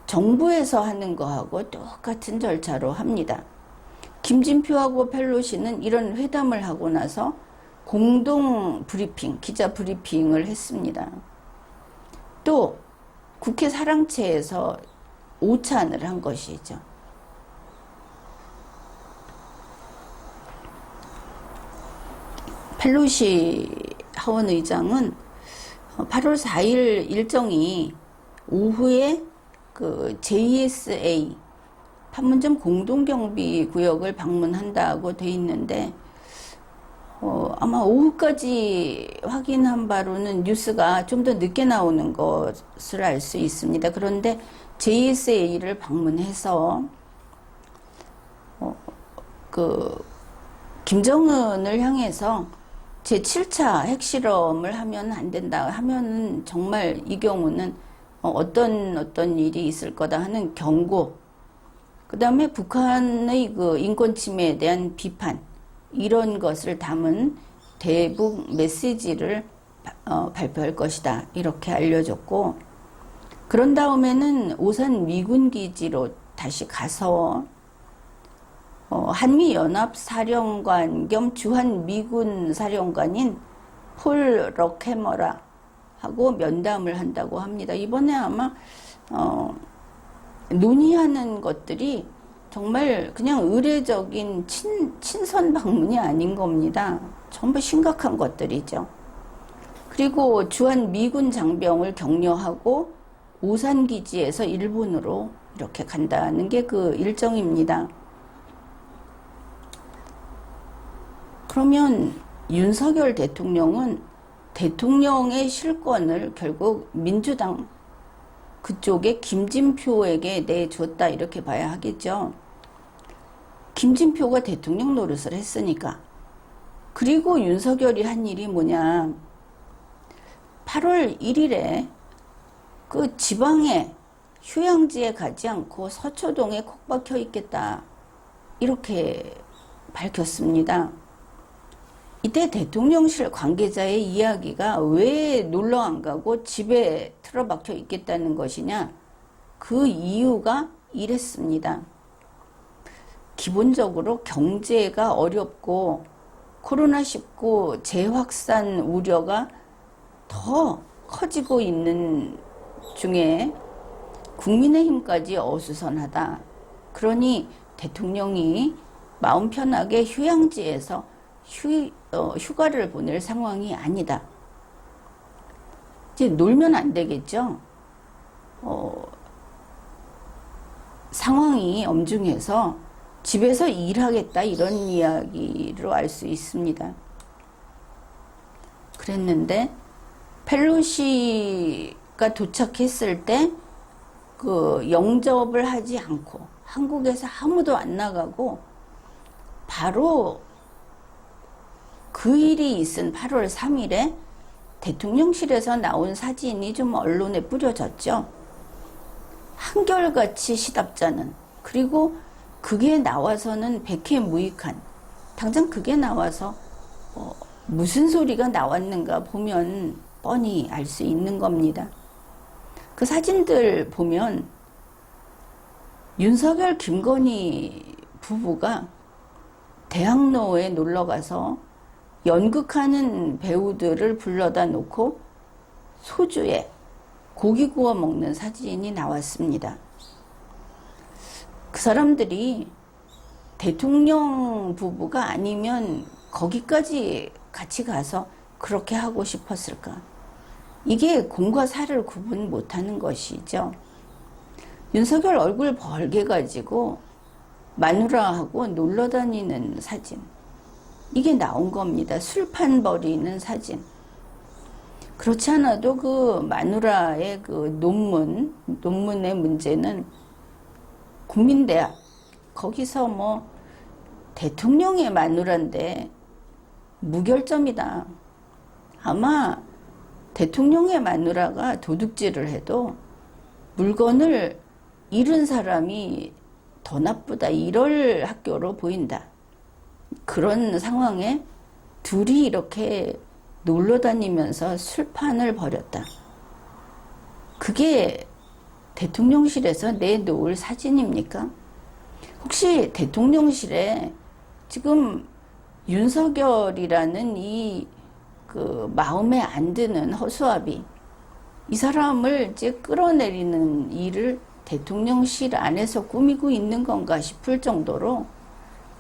정부에서 하는 거하고 똑같은 절차로 합니다. 김진표하고 펠로시는 이런 회담을 하고 나서 공동 브리핑, 기자 브리핑을 했습니다. 또 국회 사랑채에서 오찬을 한 것이죠. 펠로시 하원의장은 8월 4일 일정이 오후에 그 JSA 판문점 공동경비구역을 방문한다고 돼 있는데 아마 오후까지 확인한 바로는 뉴스가 좀 더 늦게 나오는 것을 알 수 있습니다. 그런데 JSA를 방문해서 그 김정은을 향해서 제7차 핵실험을 하면 안 된다 하면은 정말 이 경우는 어떤 일이 있을 거다 하는 경고, 그 다음에 북한의 그 인권 침해에 대한 비판, 이런 것을 담은 대북 메시지를 발표할 것이다, 이렇게 알려줬고, 그런 다음에는 오산 미군 기지로 다시 가서 한미연합사령관 겸 주한 미군 사령관인 폴 럭해머라하고 면담을 한다고 합니다. 이번에 아마 논의하는 것들이 정말 그냥 의례적인 친선 방문이 아닌 겁니다. 전부 심각한 것들이죠. 그리고 주한 미군 장병을 격려하고 오산 기지에서 일본으로 이렇게 간다는 게 그 일정입니다. 그러면 윤석열 대통령은 대통령의 실권을 결국 민주당 그쪽에 김진표에게 내줬다, 이렇게 봐야 하겠죠. 김진표가 대통령 노릇을 했으니까. 그리고 윤석열이 한 일이 뭐냐, 8월 1일에 그 지방에 휴양지에 가지 않고 서초동에 콕 박혀 있겠다, 이렇게 밝혔습니다. 이때 대통령실 관계자의 이야기가 왜 놀러 안 가고 집에 틀어박혀 있겠다는 것이냐, 그 이유가 이랬습니다. 기본적으로 경제가 어렵고 코로나19 재확산 우려가 더 커지고 있는 중에 국민의힘까지 어수선하다. 그러니 대통령이 마음 편하게 휴양지에서 휴가를 보낼 상황이 아니다. 이제 놀면 안 되겠죠. 상황이 엄중해서 집에서 일하겠다, 이런 이야기로 알 수 있습니다. 그랬는데 펠로시가 도착했을 때 그 영접을 하지 않고 한국에서 아무도 안 나가고 바로 그 일이 있은 8월 3일에 대통령실에서 나온 사진이 좀 언론에 뿌려졌죠. 한결같이 시답잖은, 그리고 그게 나와서는 백해무익한, 당장 그게 나와서 무슨 소리가 나왔는가 보면 뻔히 알 수 있는 겁니다. 그 사진들 보면 윤석열, 김건희 부부가 대학로에 놀러가서 연극하는 배우들을 불러다 놓고 소주에 고기 구워 먹는 사진이 나왔습니다. 그 사람들이 대통령 부부가 아니면 거기까지 같이 가서 그렇게 하고 싶었을까? 이게 공과 사를 구분 못하는 것이죠. 윤석열 얼굴 벌게 가지고 마누라하고 놀러 다니는 사진, 이게 나온 겁니다. 술판 벌이는 사진. 그렇지 않아도 그 마누라의 그 논문의 문제는 국민대학, 거기서 뭐 대통령의 마누라인데 무결점이다. 아마 대통령의 마누라가 도둑질을 해도 물건을 잃은 사람이 더 나쁘다, 이럴 학교로 보인다. 그런 상황에 둘이 이렇게 놀러 다니면서 술판을 벌였다. 그게 대통령실에서 내놓을 사진입니까? 혹시 대통령실에 지금 윤석열이라는 이 그 마음에 안 드는 허수아비, 이 사람을 이제 끌어내리는 일을 대통령실 안에서 꾸미고 있는 건가 싶을 정도로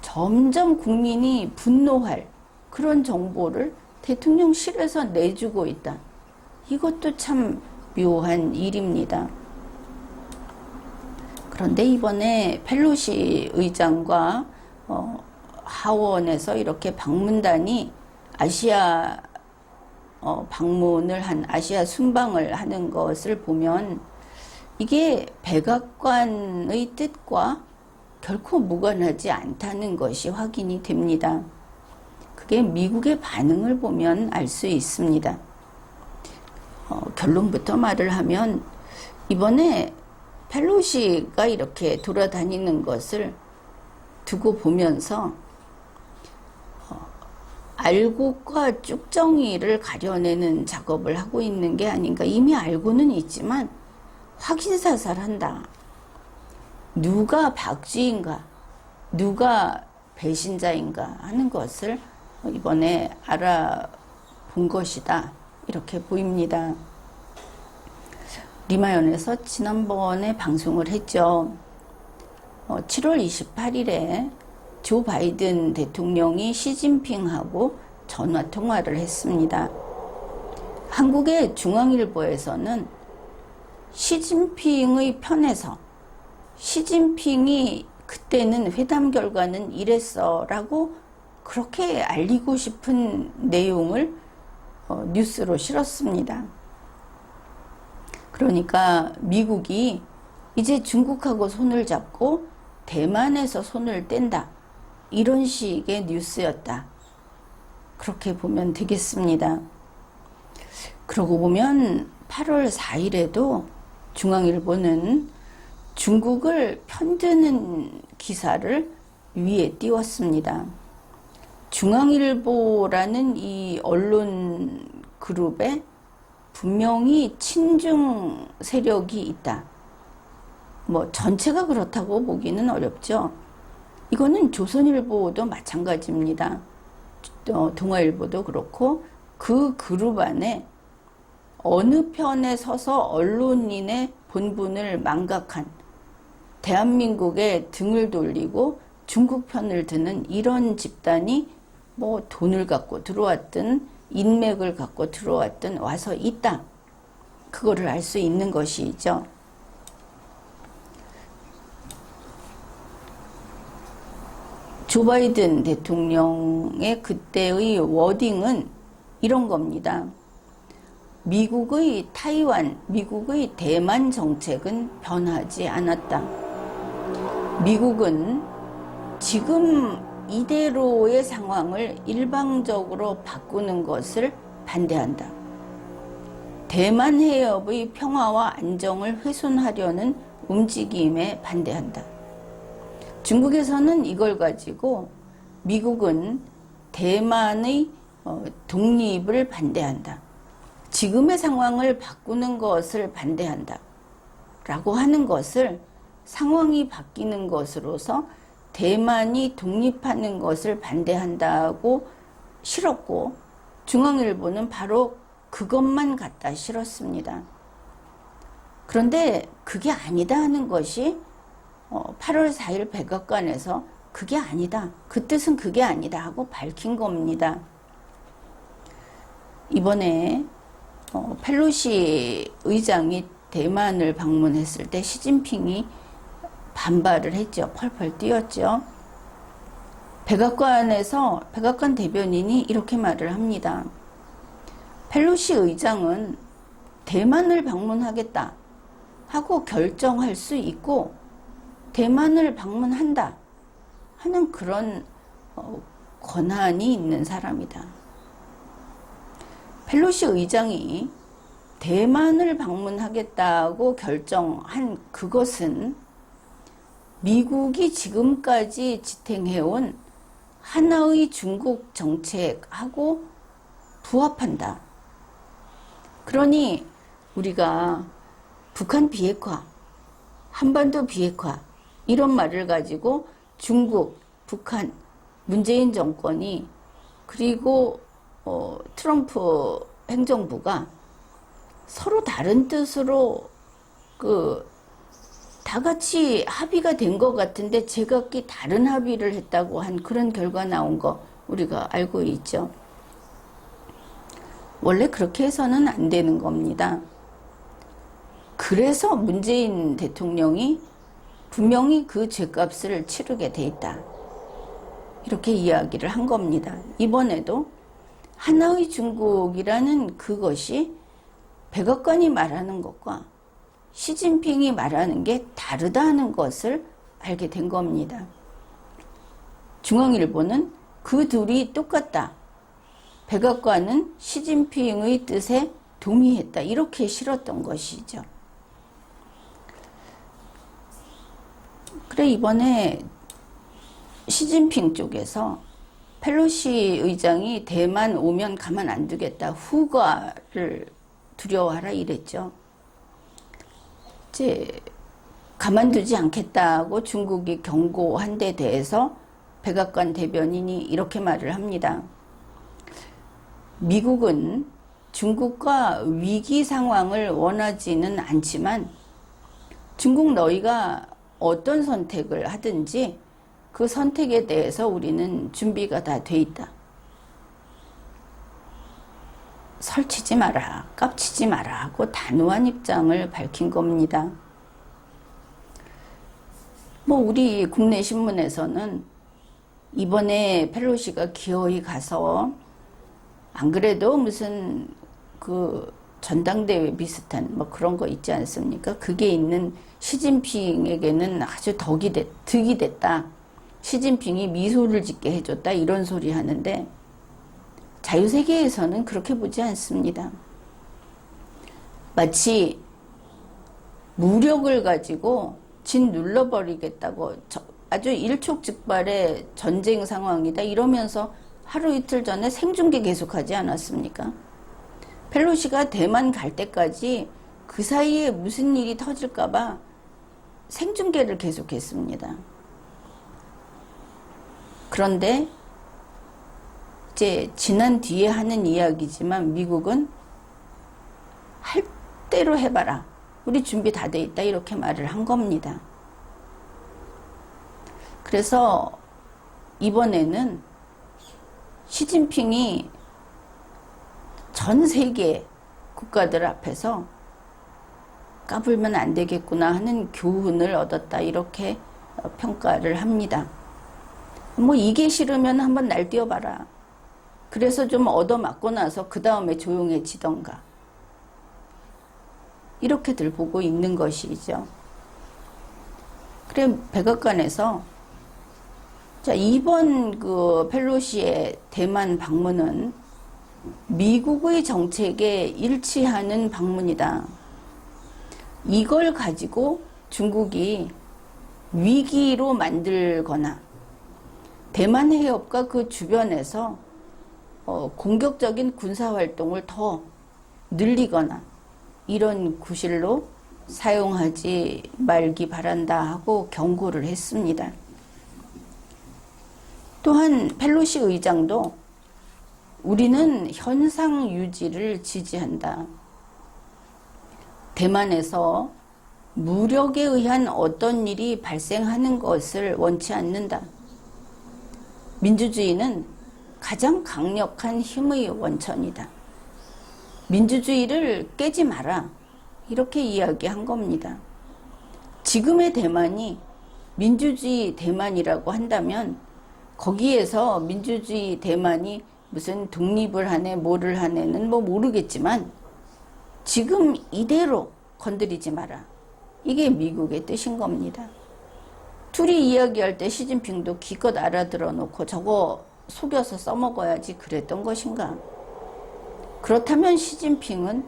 점점 국민이 분노할 그런 정보를 대통령실에서 내주고 있다. 이것도 참 묘한 일입니다. 그런데 이번에 펠로시 의장과 하원에서 이렇게 방문단이 아시아 방문을 한, 아시아 순방을 하는 것을 보면 이게 백악관의 뜻과 결코 무관하지 않다는 것이 확인이 됩니다. 그게 미국의 반응을 보면 알 수 있습니다. 결론부터 말을 하면 이번에 펠로시가 이렇게 돌아다니는 것을 두고 보면서 알곡과 쭉정이를 가려내는 작업을 하고 있는 게 아닌가. 이미 알고는 있지만 확인사살한다. 누가 박쥐인가, 누가 배신자인가 하는 것을 이번에 알아본 것이다. 이렇게 보입니다. 리마연에서 지난번에 방송을 했죠. 7월 28일에 조 바이든 대통령이 시진핑하고 전화 통화를 했습니다. 한국의 중앙일보에서는 시진핑의 편에서 시진핑이 그때는 회담 결과는 이랬어 라고 그렇게 알리고 싶은 내용을 뉴스로 실었습니다. 그러니까 미국이 이제 중국하고 손을 잡고 대만에서 손을 뗀다. 이런 식의 뉴스였다. 그렇게 보면 되겠습니다. 그러고 보면 8월 4일에도 중앙일보는 중국을 편드는 기사를 위에 띄웠습니다. 중앙일보라는 이 언론 그룹에 분명히 친중 세력이 있다. 전체가 그렇다고 보기는 어렵죠. 이거는 조선일보도 마찬가지입니다. 동아일보도 그렇고 그 그룹 안에 어느 편에 서서 언론인의 본분을 망각한 대한민국에 등을 돌리고 중국 편을 드는 이런 집단이 돈을 갖고 들어왔든 인맥을 갖고 들어왔든 와서 있다. 그거를 알 수 있는 것이죠. 조 바이든 대통령의 그때의 워딩은 이런 겁니다. 미국의 타이완, 미국의 대만 정책은 변하지 않았다. 미국은 지금 이대로의 상황을 일방적으로 바꾸는 것을 반대한다. 대만 해협의 평화와 안정을 훼손하려는 움직임에 반대한다. 중국에서는 이걸 가지고 미국은 대만의 독립을 반대한다. 지금의 상황을 바꾸는 것을 반대한다. 라고 하는 것을 상황이 바뀌는 것으로서 대만이 독립하는 것을 반대한다고 실었고 중앙일보는 바로 그것만 갖다 실었습니다. 그런데 그게 아니다 하는 것이 8월 4일 백악관에서 그게 아니다. 그 뜻은 그게 아니다 하고 밝힌 겁니다. 이번에 펠로시 의장이 대만을 방문했을 때 시진핑이 반발을 했죠. 펄펄 뛰었죠. 백악관 대변인이 이렇게 말을 합니다. 펠로시 의장은 대만을 방문하겠다 하고 결정할 수 있고 대만을 방문한다 하는 그런 권한이 있는 사람이다. 펠로시 의장이 대만을 방문하겠다고 결정한 그것은 미국이 지금까지 지탱해온 하나의 중국 정책하고 부합한다. 그러니 우리가 북한 비핵화, 한반도 비핵화 이런 말을 가지고 중국, 북한, 문재인 정권이 그리고 트럼프 행정부가 서로 다른 뜻으로 다 같이 합의가 된 것 같은데 제각기 다른 합의를 했다고 한 그런 결과 나온 거 우리가 알고 있죠. 원래 그렇게 해서는 안 되는 겁니다. 그래서 문재인 대통령이 분명히 그 죗값을 치르게 돼 있다. 이렇게 이야기를 한 겁니다. 이번에도 하나의 중국이라는 그것이 백악관이 말하는 것과 시진핑이 말하는 게 다르다는 것을 알게 된 겁니다. 중앙일보는 그 둘이 똑같다. 백악관은 시진핑의 뜻에 동의했다. 이렇게 실었던 것이죠. 그래 이번에 시진핑 쪽에서 펠로시 의장이 대만 오면 가만 안 두겠다. 후과를 두려워하라 이랬죠. 이제 가만두지 않겠다고 중국이 경고한 데 대해서 백악관 대변인이 이렇게 말을 합니다. 미국은 중국과 위기 상황을 원하지는 않지만 중국 너희가 어떤 선택을 하든지 그 선택에 대해서 우리는 준비가 다 돼 있다. 설치지 마라, 깝치지 마라 하고 단호한 입장을 밝힌 겁니다. 뭐 우리 국내 신문에서는 이번에 펠로시가 기어이 가서 안 그래도 무슨 그 전당대회 비슷한 뭐 그런 거 있지 않습니까? 그게 있는 시진핑에게는 아주 득이 됐다. 시진핑이 미소를 짓게 해줬다. 이런 소리 하는데 자유세계에서는 그렇게 보지 않습니다. 마치 무력을 가지고 진 눌러버리겠다고 아주 일촉즉발의 전쟁 상황이다 이러면서 하루 이틀 전에 생중계 계속하지 않았습니까? 펠로시가 대만 갈 때까지 그 사이에 무슨 일이 터질까봐 생중계를 계속했습니다. 그런데 이제 지난 뒤에 하는 이야기지만 미국은 할 대로 해봐라. 우리 준비 다 돼 있다. 이렇게 말을 한 겁니다. 그래서 이번에는 시진핑이 전 세계 국가들 앞에서 까불면 안 되겠구나 하는 교훈을 얻었다. 이렇게 평가를 합니다. 뭐 이게 싫으면 한번 날뛰어봐라. 그래서 좀 얻어맞고 나서 그 다음에 조용해지던가. 이렇게들 보고 있는 것이죠. 그래 백악관에서 자 이번 그 펠로시의 대만 방문은 미국의 정책에 일치하는 방문이다. 이걸 가지고 중국이 위기로 만들거나 대만 해협과 그 주변에서 공격적인 군사활동을 더 늘리거나 이런 구실로 사용하지 말기 바란다 하고 경고를 했습니다. 또한 펠로시 의장도 우리는 현상 유지를 지지한다. 대만에서 무력에 의한 어떤 일이 발생하는 것을 원치 않는다. 민주주의는 가장 강력한 힘의 원천이다. 민주주의를 깨지 마라. 이렇게 이야기한 겁니다. 지금의 대만이 민주주의 대만이라고 한다면 거기에서 민주주의 대만이 무슨 독립을 하네 뭐를 하네는 뭐 모르겠지만 지금 이대로 건드리지 마라. 이게 미국의 뜻인 겁니다. 둘이 이야기할 때 시진핑도 기껏 알아들어 놓고 저거 속여서 써먹어야지 그랬던 것인가? 그렇다면 시진핑은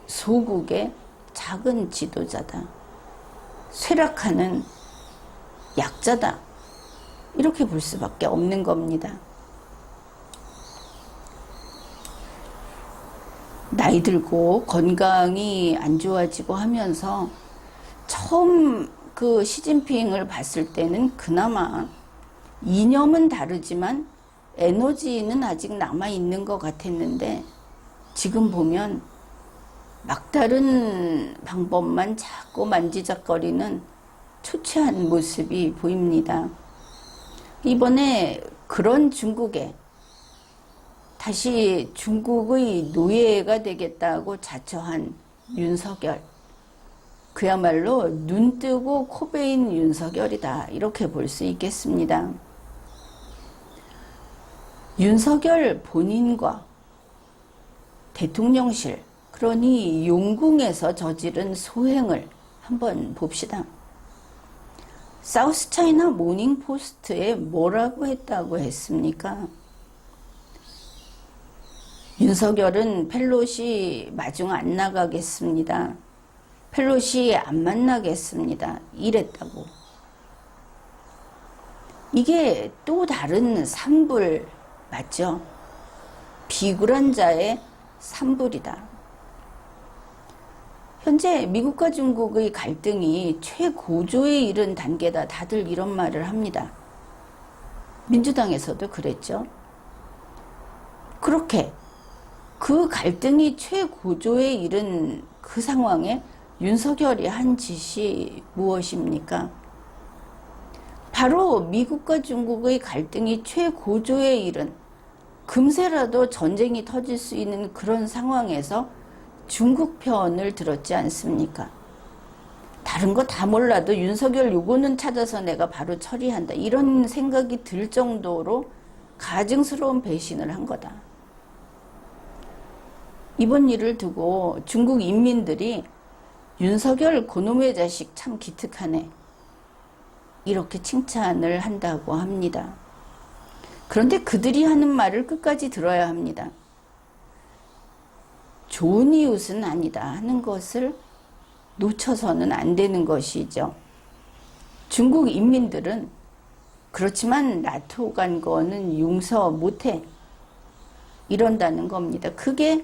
소국의 작은 지도자다. 쇠락하는 약자다. 이렇게 볼 수밖에 없는 겁니다. 나이 들고 건강이 안 좋아지고 하면서 처음 그 시진핑을 봤을 때는 그나마 이념은 다르지만 에너지는 아직 남아있는 것 같았는데 지금 보면 막다른 방법만 자꾸 만지작거리는 초췌한 모습이 보입니다. 이번에 그런 중국에 다시 중국의 노예가 되겠다고 자처한 윤석열. 그야말로 눈 뜨고 코 베인 윤석열이다. 이렇게 볼 수 있겠습니다. 윤석열 본인과 대통령실, 그러니 용궁에서 저지른 소행을 한번 봅시다. 사우스차이나 모닝포스트에 뭐라고 했다고 했습니까? 윤석열은 펠로시 마중 안 나가겠습니다. 펠로시 안 만나겠습니다. 이랬다고. 이게 또 다른 산불 맞죠? 비굴한 자의 산불이다. 현재 미국과 중국의 갈등이 최고조에 이른 단계다. 다들 이런 말을 합니다. 민주당에서도 그랬죠. 그렇게 그 갈등이 최고조에 이른 그 상황에 윤석열이 한 짓이 무엇입니까? 바로 미국과 중국의 갈등이 최고조에 이른 금세라도 전쟁이 터질 수 있는 그런 상황에서 중국 편을 들었지 않습니까? 다른 거 다 몰라도 윤석열 요거는 찾아서 내가 바로 처리한다. 이런 생각이 들 정도로 가증스러운 배신을 한 거다. 이번 일을 두고 중국 인민들이 윤석열 그놈의 자식 참 기특하네. 이렇게 칭찬을 한다고 합니다. 그런데 그들이 하는 말을 끝까지 들어야 합니다. 좋은 이웃은 아니다 하는 것을 놓쳐서는 안 되는 것이죠. 중국 인민들은 그렇지만 나토 간 거는 용서 못해. 이런다는 겁니다. 그게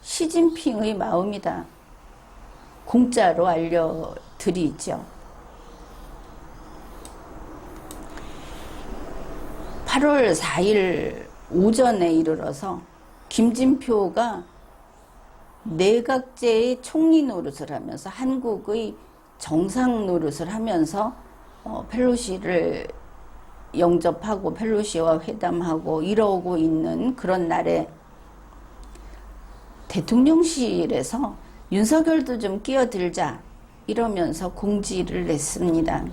시진핑의 마음이다. 공짜로 알려드리죠. 8월 4일 오전에 이르러서 김진표가 내각제의 총리 노릇을 하면서 한국의 정상 노릇을 하면서 펠로시를 영접하고 펠로시와 회담하고 이러고 있는 그런 날에 대통령실에서 윤석열도 좀 끼어들자 이러면서 공지를 냈습니다.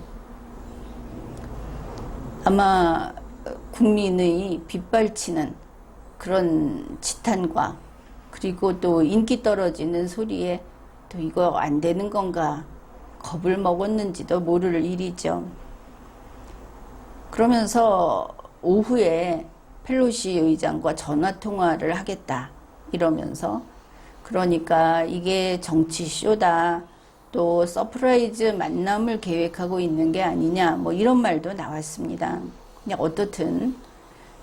아마 국민의 빗발치는 그런 지탄과 그리고 또 인기 떨어지는 소리에 또 이거 안 되는 건가 겁을 먹었는지도 모를 일이죠. 그러면서 오후에 펠로시 의장과 전화 통화를 하겠다 이러면서 그러니까 이게 정치 쇼다. 또 서프라이즈 만남을 계획하고 있는 게 아니냐 뭐 이런 말도 나왔습니다. 그냥 어떻든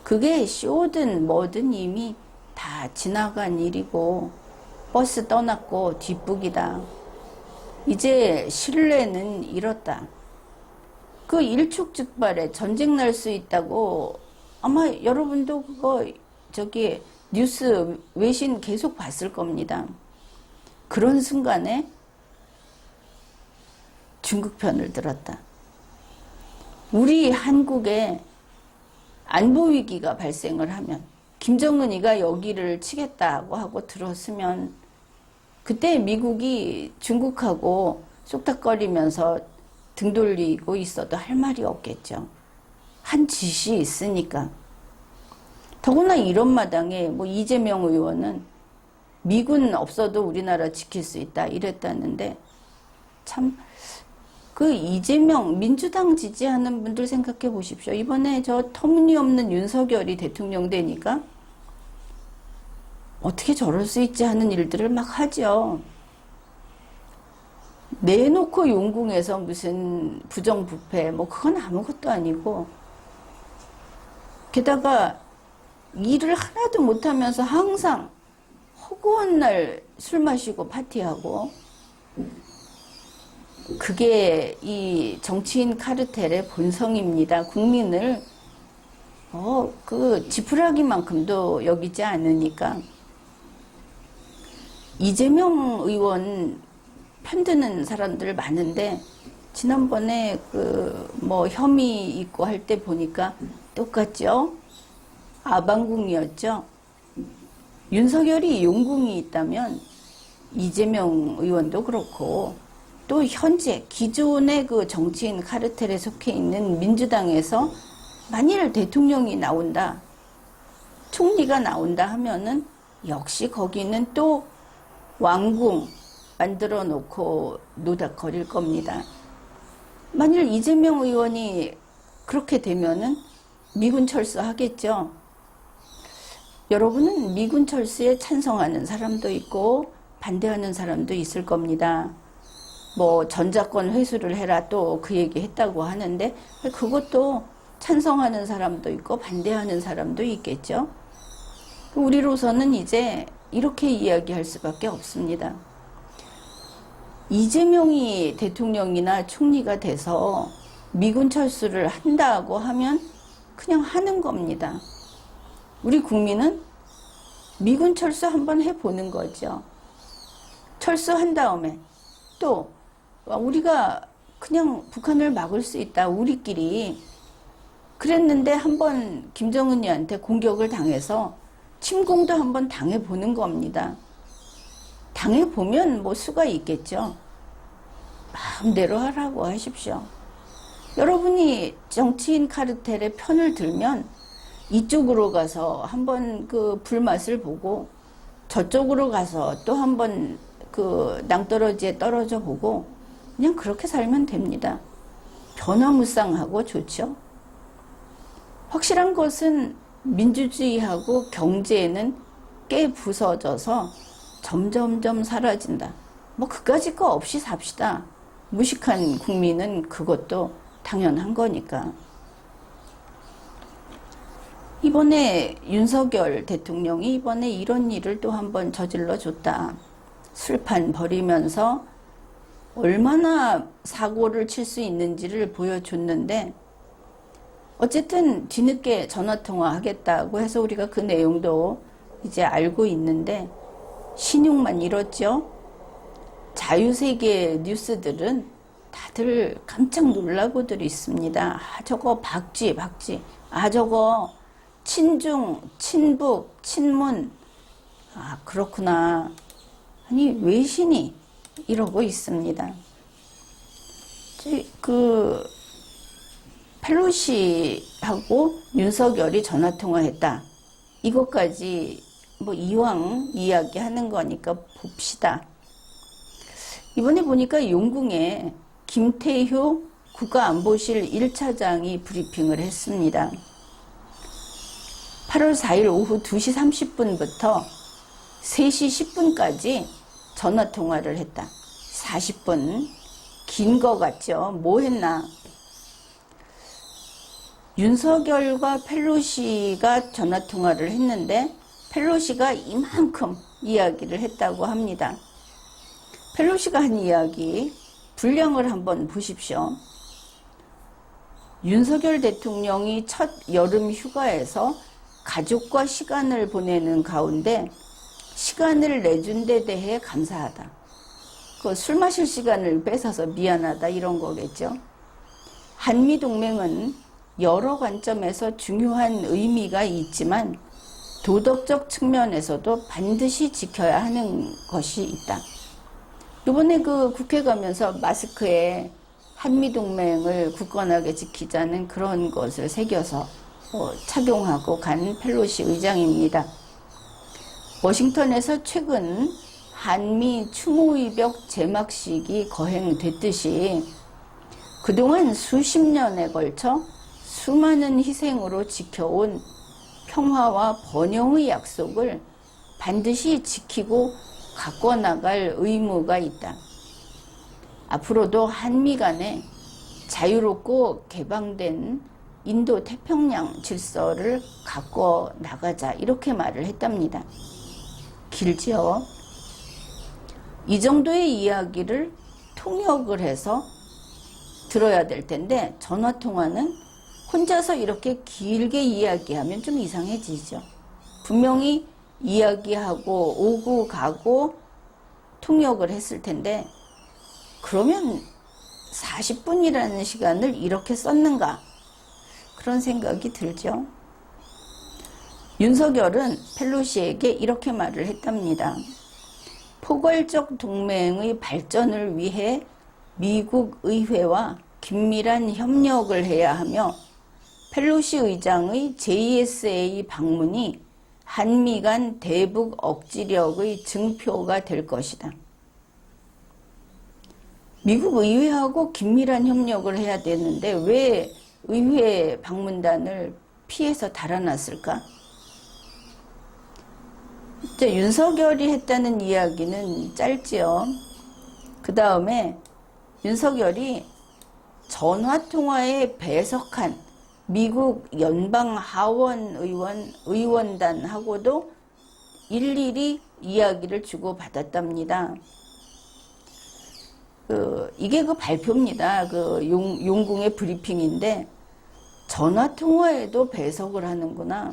그게 쇼든 뭐든 이미 다 지나간 일이고 버스 떠났고 뒷북이다. 이제 신뢰는 잃었다. 그 일촉즉발에 전쟁 날 수 있다고 아마 여러분도 그거 저기 뉴스 외신 계속 봤을 겁니다. 그런 순간에 중국 편을 들었다. 우리 한국에 안보 위기가 발생을 하면 김정은이가 여기를 치겠다고 하고 들었으면 그때 미국이 중국하고 쏙닥거리면서 등 돌리고 있어도 할 말이 없겠죠. 한 짓이 있으니까. 더구나 이런 마당에 뭐 이재명 의원은 미군 없어도 우리나라 지킬 수 있다 이랬다는데 참 그 이재명 민주당 지지하는 분들 생각해 보십시오. 이번에 저 터무니없는 윤석열이 대통령 되니까 어떻게 저럴 수 있지 하는 일들을 막 하죠. 내놓고 용궁에서 무슨 부정부패 뭐 그건 아무것도 아니고 게다가 일을 하나도 못하면서 항상 허구한 날 술 마시고 파티하고 그게 이 정치인 카르텔의 본성입니다. 국민을 그 지푸라기만큼도 여기지 않으니까 이재명 의원 편드는 사람들 많은데 지난번에 그 뭐 혐의 있고 할 때 보니까 똑같죠. 아방궁이었죠. 윤석열이 용궁이 있다면 이재명 의원도 그렇고 또 현재 기존의 그 정치인 카르텔에 속해 있는 민주당에서 만일 대통령이 나온다, 총리가 나온다 하면은 역시 거기는 또 왕궁 만들어 놓고 노닥거릴 겁니다. 만일 이재명 의원이 그렇게 되면은 미군 철수하겠죠. 여러분은 미군 철수에 찬성하는 사람도 있고 반대하는 사람도 있을 겁니다. 뭐 전자권 회수를 해라 또 그 얘기 했다고 하는데 그것도 찬성하는 사람도 있고 반대하는 사람도 있겠죠. 우리로서는 이제 이렇게 이야기할 수밖에 없습니다. 이재명이 대통령이나 총리가 돼서 미군 철수를 한다고 하면 그냥 하는 겁니다. 우리 국민은 미군 철수 한번 해보는 거죠. 철수한 다음에 또 우리가 그냥 북한을 막을 수 있다. 우리끼리 그랬는데 한번 김정은이한테 공격을 당해서 침공도 한번 당해보는 겁니다. 당해보면 뭐 수가 있겠죠. 마음대로 하라고 하십시오. 여러분이 정치인 카르텔의 편을 들면 이쪽으로 가서 한번 그 불맛을 보고 저쪽으로 가서 또 한번 그 낭떠러지에 떨어져 보고 그냥 그렇게 살면 됩니다. 변화무쌍하고 좋죠. 확실한 것은 민주주의하고 경제는 깨 부서져서 점점점 사라진다. 뭐 그까짓 거 없이 삽시다. 무식한 국민은 그것도 당연한 거니까. 이번에 윤석열 대통령이 이번에 이런 일을 또 한번 저질러 줬다. 술판 버리면서 얼마나 사고를 칠 수 있는지를 보여줬는데 어쨌든 뒤늦게 전화통화 하겠다고 해서 우리가 그 내용도 이제 알고 있는데 신용만 잃었죠. 자유세계 뉴스들은 다들 깜짝 놀라고들 있습니다. 아 저거 박쥐. 아 저거 친중, 친북, 친문. 아 그렇구나. 아니 외신이 이러고 있습니다. 그 펠로시하고 윤석열이 전화통화했다. 이것까지 뭐 이왕 이야기하는 거니까 봅시다. 이번에 보니까 용궁에 김태효 국가안보실 1차장이 브리핑을 했습니다. 8월 4일 오후 2시 30분부터 3시 10분까지 전화통화를 했다. 40분. 긴 거 같죠? 뭐 했나? 윤석열과 펠로시가 전화통화를 했는데 펠로시가 이만큼 이야기를 했다고 합니다. 펠로시가 한 이야기 분량을 한번 보십시오. 윤석열 대통령이 첫 여름 휴가에서 가족과 시간을 보내는 가운데 시간을 내준 데 대해 감사하다. 그 술 마실 시간을 뺏어서 미안하다 이런 거겠죠. 한미동맹은 여러 관점에서 중요한 의미가 있지만 도덕적 측면에서도 반드시 지켜야 하는 것이 있다. 이번에 그 국회 가면서 마스크에 한미동맹을 굳건하게 지키자는 그런 것을 새겨서 착용하고 간 펠로시 의장입니다. 워싱턴에서 최근 한미 추모의벽 제막식이 거행됐듯이 그동안 수십 년에 걸쳐 수많은 희생으로 지켜온 평화와 번영의 약속을 반드시 지키고 갖고 나갈 의무가 있다. 앞으로도 한미 간에 자유롭고 개방된 인도 태평양 질서를 갖고 나가자 이렇게 말을 했답니다. 길지요. 이 정도의 이야기를 통역을 해서 들어야 될 텐데 전화통화는 혼자서 이렇게 길게 이야기하면 좀 이상해지죠. 분명히 이야기하고 오고 가고 통역을 했을 텐데 그러면 40분이라는 시간을 이렇게 썼는가 그런 생각이 들죠. 윤석열은 펠로시에게 이렇게 말을 했답니다. 포괄적 동맹의 발전을 위해 미국 의회와 긴밀한 협력을 해야 하며 펠로시 의장의 JSA 방문이 한미 간 대북 억지력의 증표가 될 것이다. 미국 의회하고 긴밀한 협력을 해야 되는데 왜 의회 방문단을 피해서 달아났을까? 이제 윤석열이 했다는 이야기는 짧지요. 그 다음에 윤석열이 전화통화에 배석한 미국 연방 하원 의원단하고도 일일이 이야기를 주고받았답니다. 이게 그 발표입니다. 용궁의 브리핑인데 전화통화에도 배석을 하는구나.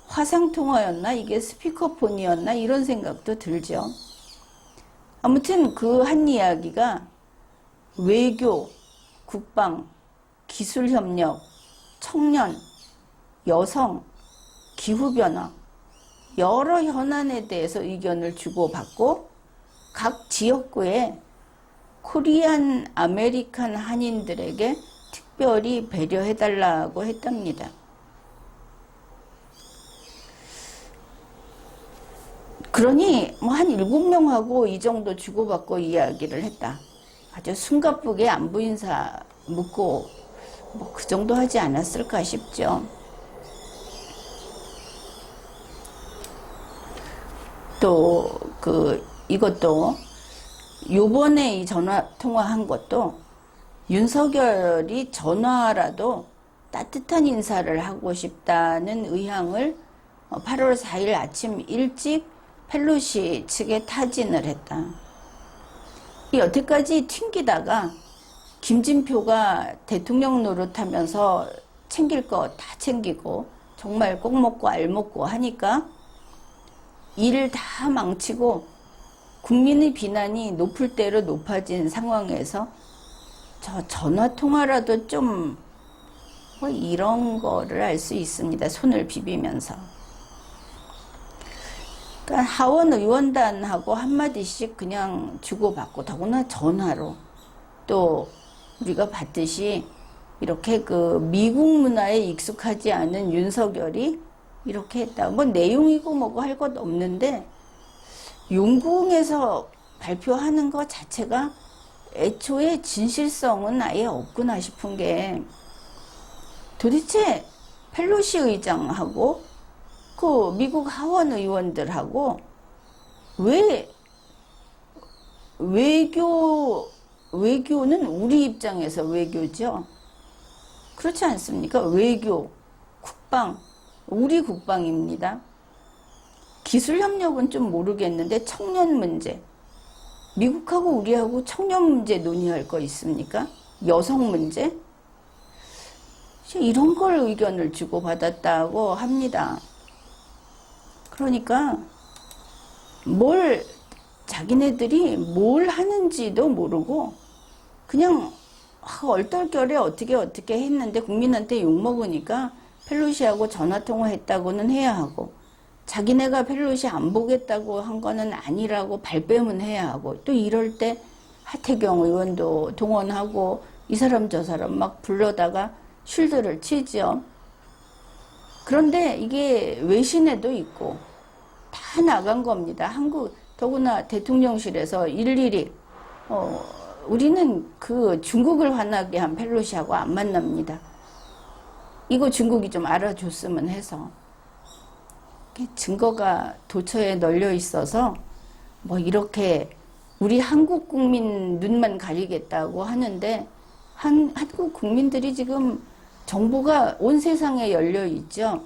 화상통화였나? 이게 스피커폰이었나? 이런 생각도 들죠. 아무튼 그 한 이야기가 외교, 국방, 기술협력, 청년, 여성, 기후변화 여러 현안에 대해서 의견을 주고받고 각 지역구에 코리안 아메리칸 한인들에게 특별히 배려해달라고 했답니다. 그러니 뭐 한 7명하고 이 정도 주고받고 이야기를 했다. 아주 숨가쁘게 안부 인사 묻고 뭐 그 정도 하지 않았을까 싶죠. 또 이것도 요번에 이 전화 통화한 것도 윤석열이 전화라도 따뜻한 인사를 하고 싶다는 의향을 8월 4일 아침 일찍 펠로시 측에 타진을 했다. 여태까지 튕기다가 김진표가 대통령 노릇하면서 챙길 거 다 챙기고 정말 꼭 먹고 알 먹고 하니까 일을 다 망치고 국민의 비난이 높을 대로 높아진 상황에서 저 전화통화라도 좀 뭐 이런 거를 알 수 있습니다. 손을 비비면서. 그러니까 하원 의원단하고 한마디씩 그냥 주고받고 더구나 전화로 또 우리가 봤듯이 이렇게 미국 문화에 익숙하지 않은 윤석열이 이렇게 했다. 뭐 내용이고 뭐고 할 것 없는데 용궁에서 발표하는 것 자체가 애초에 진실성은 아예 없구나 싶은 게 도대체 펠로시 의장하고 미국 하원 의원들하고 왜 외교는 우리 입장에서 외교죠. 그렇지 않습니까? 외교, 국방, 우리 국방입니다. 기술협력은 좀 모르겠는데 청년 문제, 미국하고 우리하고 청년 문제 논의할 거 있습니까? 여성 문제? 이런 걸 의견을 주고받았다고 합니다. 그러니까 자기네들이 뭘 하는지도 모르고 그냥 얼떨결에 어떻게 했는데 국민한테 욕먹으니까 펠로시하고 전화통화했다고는 해야 하고 자기네가 펠로시 안 보겠다고 한 거는 아니라고 발뺌은 해야 하고 또 이럴 때 하태경 의원도 동원하고 이 사람 저 사람 막 불러다가 쉴드를 치죠. 그런데 이게 외신에도 있고 다 나간 겁니다. 더구나 대통령실에서 일일이 우리는 중국을 화나게 한 펠로시하고 안 만납니다. 이거 중국이 좀 알아줬으면 해서 증거가 도처에 널려 있어서 뭐 이렇게 우리 한국 국민 눈만 가리겠다고 하는데 한국 국민들이 지금 정보가 온 세상에 열려 있죠.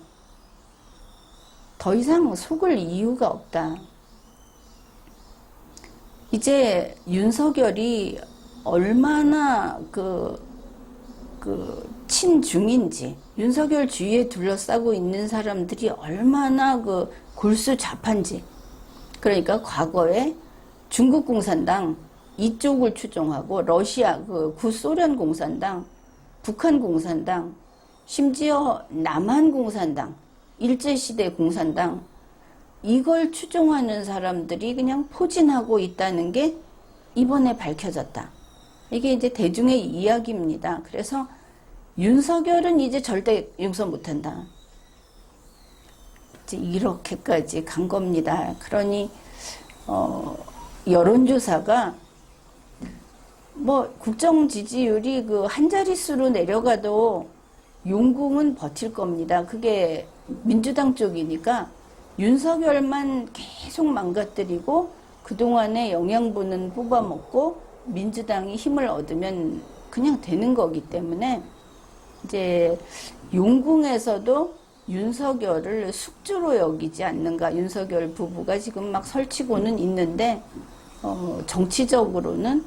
더 이상 속을 이유가 없다. 이제 윤석열이 얼마나 친중인지, 윤석열 주위에 둘러싸고 있는 사람들이 얼마나 골수잡한지. 그러니까 과거에 중국 공산당 이쪽을 추종하고 러시아 구소련 공산당, 북한 공산당, 심지어 남한 공산당, 일제시대 공산당 이걸 추종하는 사람들이 그냥 포진하고 있다는 게 이번에 밝혀졌다. 이게 이제 대중의 이야기입니다. 그래서 윤석열은 이제 절대 용서 못한다. 이제 이렇게까지 간 겁니다. 그러니 여론조사가 뭐 국정 지지율이 그 한 자릿수로 내려가도 용궁은 버틸 겁니다. 그게 민주당 쪽이니까 윤석열만 계속 망가뜨리고 그동안의 영양분은 뽑아먹고 민주당이 힘을 얻으면 그냥 되는 거기 때문에 이제 용궁에서도 윤석열을 숙주로 여기지 않는가. 윤석열 부부가 지금 막 설치고는 있는데 정치적으로는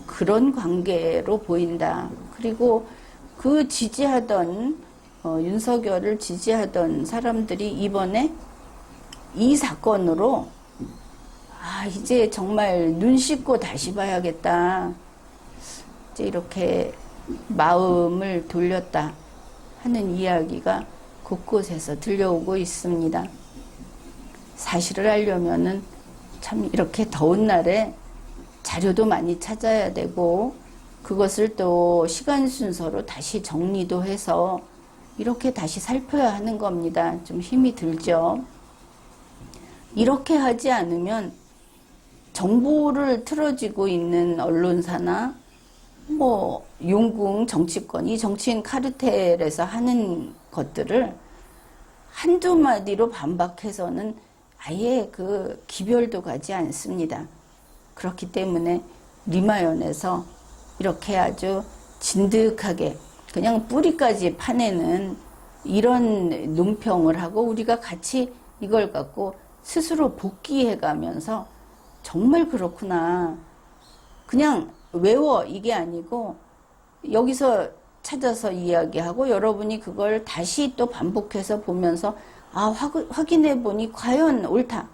그런 관계로 보인다. 그리고 그 지지하던 윤석열을 지지하던 사람들이 이번에 이 사건으로 이제 정말 눈 씻고 다시 봐야겠다. 이제 이렇게 마음을 돌렸다 하는 이야기가 곳곳에서 들려오고 있습니다. 사실을 알려면은 참 이렇게 더운 날에 자료도 많이 찾아야 되고 그것을 또 시간 순서로 다시 정리도 해서 이렇게 다시 살펴야 하는 겁니다. 좀 힘이 들죠. 이렇게 하지 않으면 정보를 틀어지고 있는 언론사나 뭐 용궁 정치권, 이 정치인 카르텔에서 하는 것들을 한두 마디로 반박해서는 아예 그 기별도 가지 않습니다. 그렇기 때문에 리마연에서 이렇게 아주 진득하게 그냥 뿌리까지 파내는 이런 논평을 하고 우리가 같이 이걸 갖고 스스로 복귀해 가면서 정말 그렇구나. 그냥 외워 이게 아니고 여기서 찾아서 이야기하고 여러분이 그걸 다시 또 반복해서 보면서 확인해 보니 과연 옳다.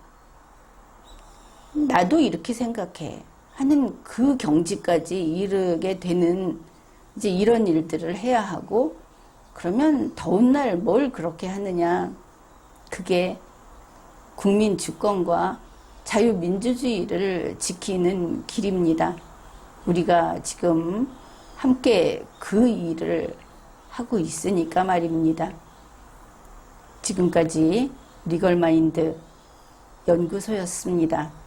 나도 이렇게 생각해 하는 그 경지까지 이르게 되는 이제 이런 일들을 해야 하고 그러면 더운 날 뭘 그렇게 하느냐. 그게 국민 주권과 자유민주주의를 지키는 길입니다. 우리가 지금 함께 그 일을 하고 있으니까 말입니다. 지금까지 리걸마인드 연구소였습니다.